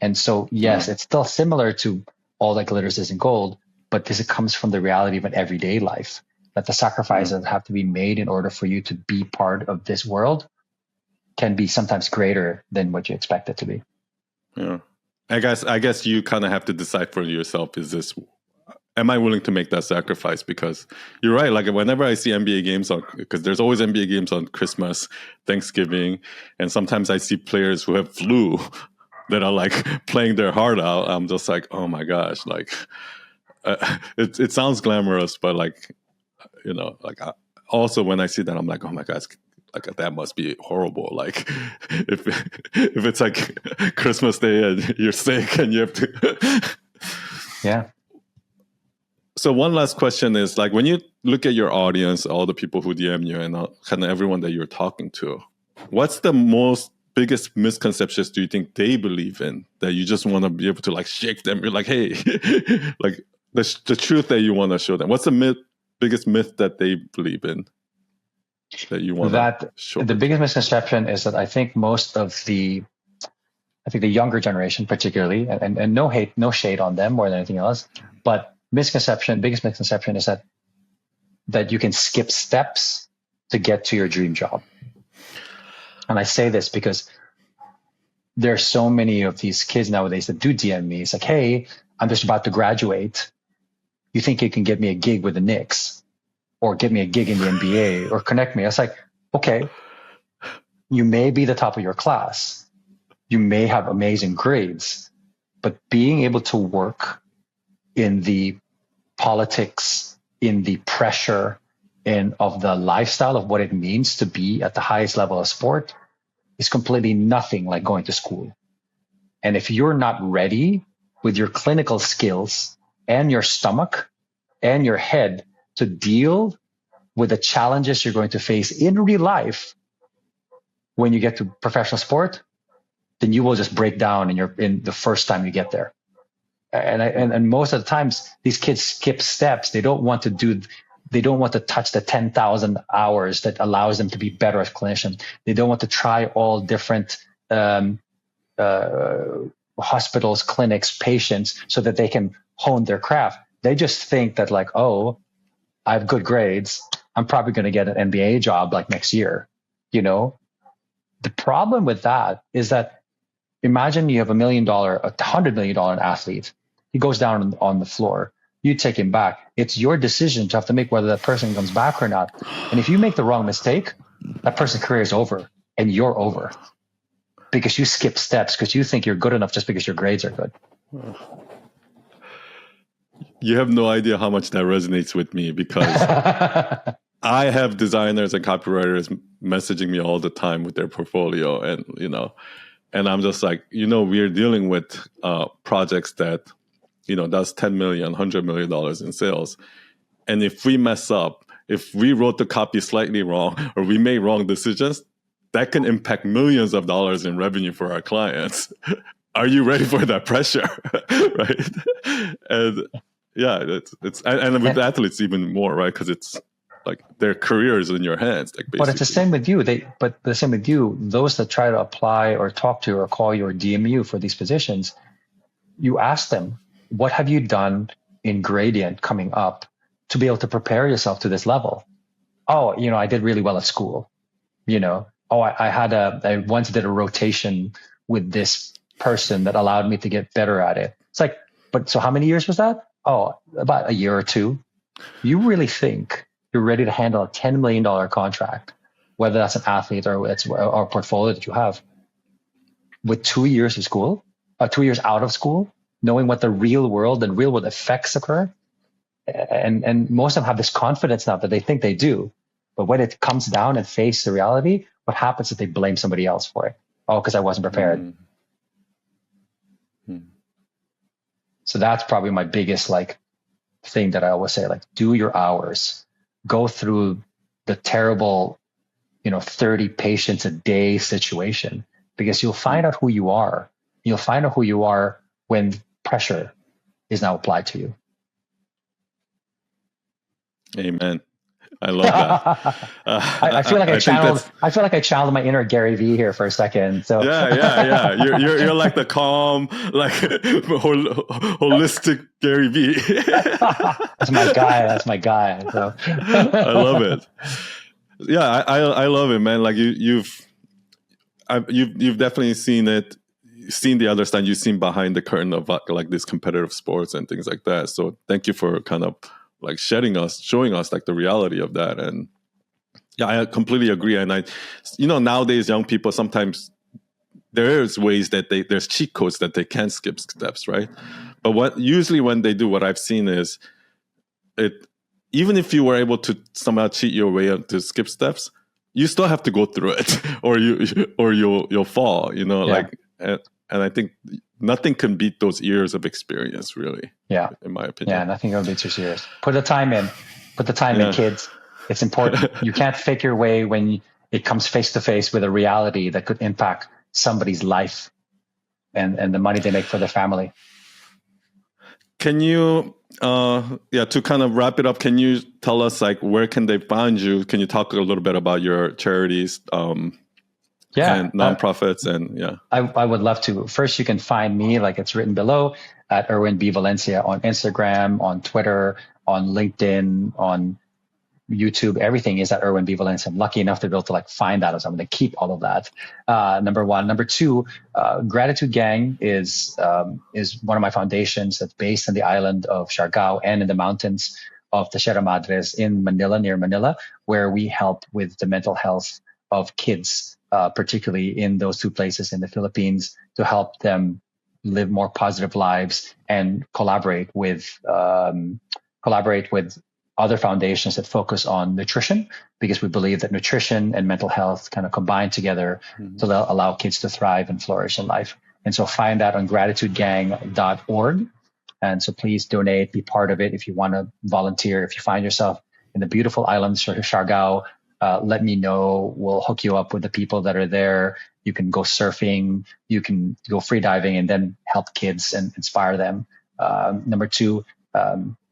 And so, yes, it's still similar to all that glitters isn't gold, but this comes from the reality of an everyday life, that the sacrifices have to be made in order for you to be part of this world can be sometimes greater than what you expect it to be. Yeah. I guess you kind of have to decide for yourself, am I willing to make that sacrifice? Because you're right. Like whenever I see NBA games because there's always NBA games on Christmas, Thanksgiving, and sometimes I see players who have flu that are like playing their heart out. I'm just like, oh my gosh, like it sounds glamorous, but like, you know, like also when I see that, I'm like, oh my gosh, like that must be horrible. Like if it's like Christmas Day and you're sick and you have to. Yeah. So one last question is, like, when you look at your audience, all the people who DM you and kind of everyone that you're talking to, what's the biggest misconceptions do you think they believe in that you just want to be able to like shake them? You're like, hey, like the truth that you want to show them. What's the biggest myth that they believe in that you want to show them? The biggest misconception is that I think the younger generation particularly, and no hate, no shade on them more than anything else, but biggest misconception is that you can skip steps to get to your dream job. And I say this because there are so many of these kids nowadays that do DM me. It's like, hey, I'm just about to graduate. You think you can get me a gig with the Knicks or get me a gig in the NBA or connect me? I was like, okay, you may be the top of your class. You may have amazing grades, but being able to work in the politics, in the pressure, and of the lifestyle of what it means to be at the highest level of sport is completely nothing like going to school. And if you're not ready with your clinical skills and your stomach and your head to deal with the challenges you're going to face in real life when you get to professional sport, then you will just break down in the first time you get there. And most of the times these kids skip steps. They don't want to touch the 10,000 hours that allows them to be better as clinicians. They don't want to try all different hospitals, clinics, patients, so that they can hone their craft. They just think that like, oh, I have good grades, I'm probably going to get an MBA job like next year. You know, the problem with that is that imagine you have $100 million athlete. He goes down on the floor. You take him back. It's your decision to have to make whether that person comes back or not. And if you make the wrong mistake, that person's career is over and you're over because you skip steps because you think you're good enough just because your grades are good. You have no idea how much that resonates with me because I have designers and copywriters messaging me all the time with their portfolio and, you know, and I'm just like, you know, we're dealing with projects that, you know, that's $10 million, $100 million in sales. And if we mess up, if we wrote the copy slightly wrong or we made wrong decisions, that can impact millions of dollars in revenue for our clients. Are you ready for that pressure? Right? And yeah, it's and with athletes even more, right? Because it's like their career is in your hands. Like basically. But it's the same with you. The same with you. Those that try to apply or talk to or call you or DM you for these positions, you ask them, what have you done in gradient coming up to be able to prepare yourself to this level? Oh, you know, I did really well at school. You know, oh, I once did a rotation with this person that allowed me to get better at it. It's like, but so how many years was that? Oh, about a year or two. You really think you're ready to handle a $10 million contract, whether that's an athlete or it's our portfolio that you have, with 2 years of school, 2 years out of school, knowing what the real world and real world effects occur? and most of them have this confidence now that they think they do. But when it comes down and face the reality, what happens is they blame somebody else for it. Oh, because I wasn't prepared. Mm-hmm. So that's probably my biggest like thing that I always say, like, do your hours, go through the terrible, 30 patients a day situation, because you'll find out who you are. You'll find out who you are when pressure is now applied to you. Amen. I love that. I feel like I channeled my inner Gary Vee here for a second. So yeah. You're like the calm, like holistic Gary Vee. That's my guy. So I love it. Yeah, I love it, man. Like you've definitely seen the other side. You've seen behind the curtain of like this competitive sports and things like that. So thank you for kind of like showing us like the reality of that. And yeah, I completely agree. And nowadays young people, sometimes there's ways that there's cheat codes that they can skip steps, right? But when they do, what I've seen is even if you were able to somehow cheat your way to skip steps, you still have to go through it, or you'll fall. And I think nothing can beat those years of experience, really. Yeah, in my opinion. Yeah, nothing can beat 2 years. Put the time in, kids. It's important. You can't fake your way when it comes face to face with a reality that could impact somebody's life and the money they make for their family. Can you, to kind of wrap it up, can you tell us like where can they find you? Can you talk a little bit about your charities? And nonprofits I would love to. First, you can find me, like it's written below, at Erwin B Valencia on Instagram, on Twitter, on LinkedIn, on YouTube. Everything is at Erwin B Valencia. I'm lucky enough to be able to like find that, so I'm going to keep all of that. Number one. Number two, Gratitude Gang is one of my foundations that's based on the island of Siargao and in the mountains of the Sierra Madres in Manila, near Manila, where we help with the mental health of kids. Particularly in those 2 places in the Philippines, to help them live more positive lives and collaborate with other foundations that focus on nutrition, because we believe that nutrition and mental health kind of combine together to allow kids to thrive and flourish in life. And so find that on gratitudegang.org. And so please donate, be part of it if you want to volunteer. If you find yourself in the beautiful islands of Siargao, let me know. We'll hook you up with the people that are there. You can go surfing, you can go free diving, and then help kids and inspire them. Number 2,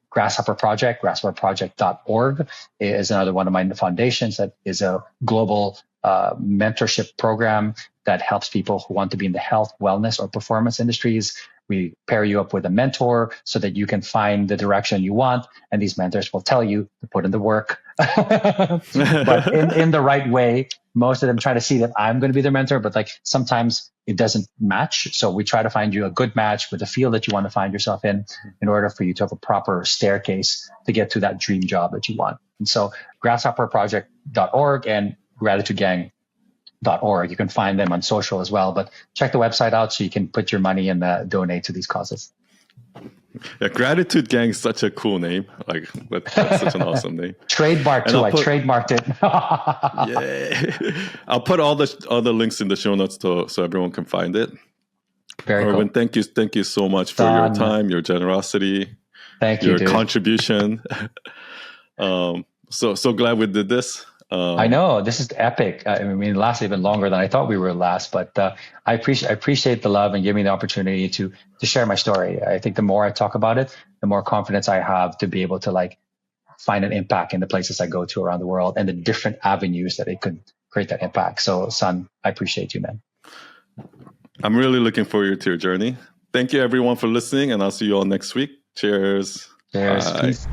Grasshopper Project, grasshopperproject.org is another one of my foundations that is a global mentorship program that helps people who want to be in the health, wellness, or performance industries. We pair you up with a mentor so that you can find the direction you want, and these mentors will tell you to put in the work, but in the right way. Most of them try to see that I'm going to be their mentor, but like sometimes it doesn't match. So we try to find you a good match with the field that you want to find yourself in order for you to have a proper staircase to get to that dream job that you want. And so grasshopperproject.org and gratitudegang.org. You can find them on social as well, but check the website out so you can put your money and donate to these causes. Yeah, Gratitude Gang is such a cool name. Like that's such an awesome name. Trademark too. I trademarked it. Yeah, I'll put all the links in the show notes so everyone can find it. Very Erwin, cool. Thank you so much for your time, your generosity, your contribution. So glad we did this. I know this is epic. I mean, it lasted even longer than I thought we would last, but I appreciate the love and giving me the opportunity to share my story. I think the more I talk about it, the more confidence I have to be able to like find an impact in the places I go to around the world and the different avenues that it could create that impact. So, son, I appreciate you, man. I'm really looking forward to your journey. Thank you, everyone, for listening, and I'll see you all next week. Cheers. Cheers. Peace.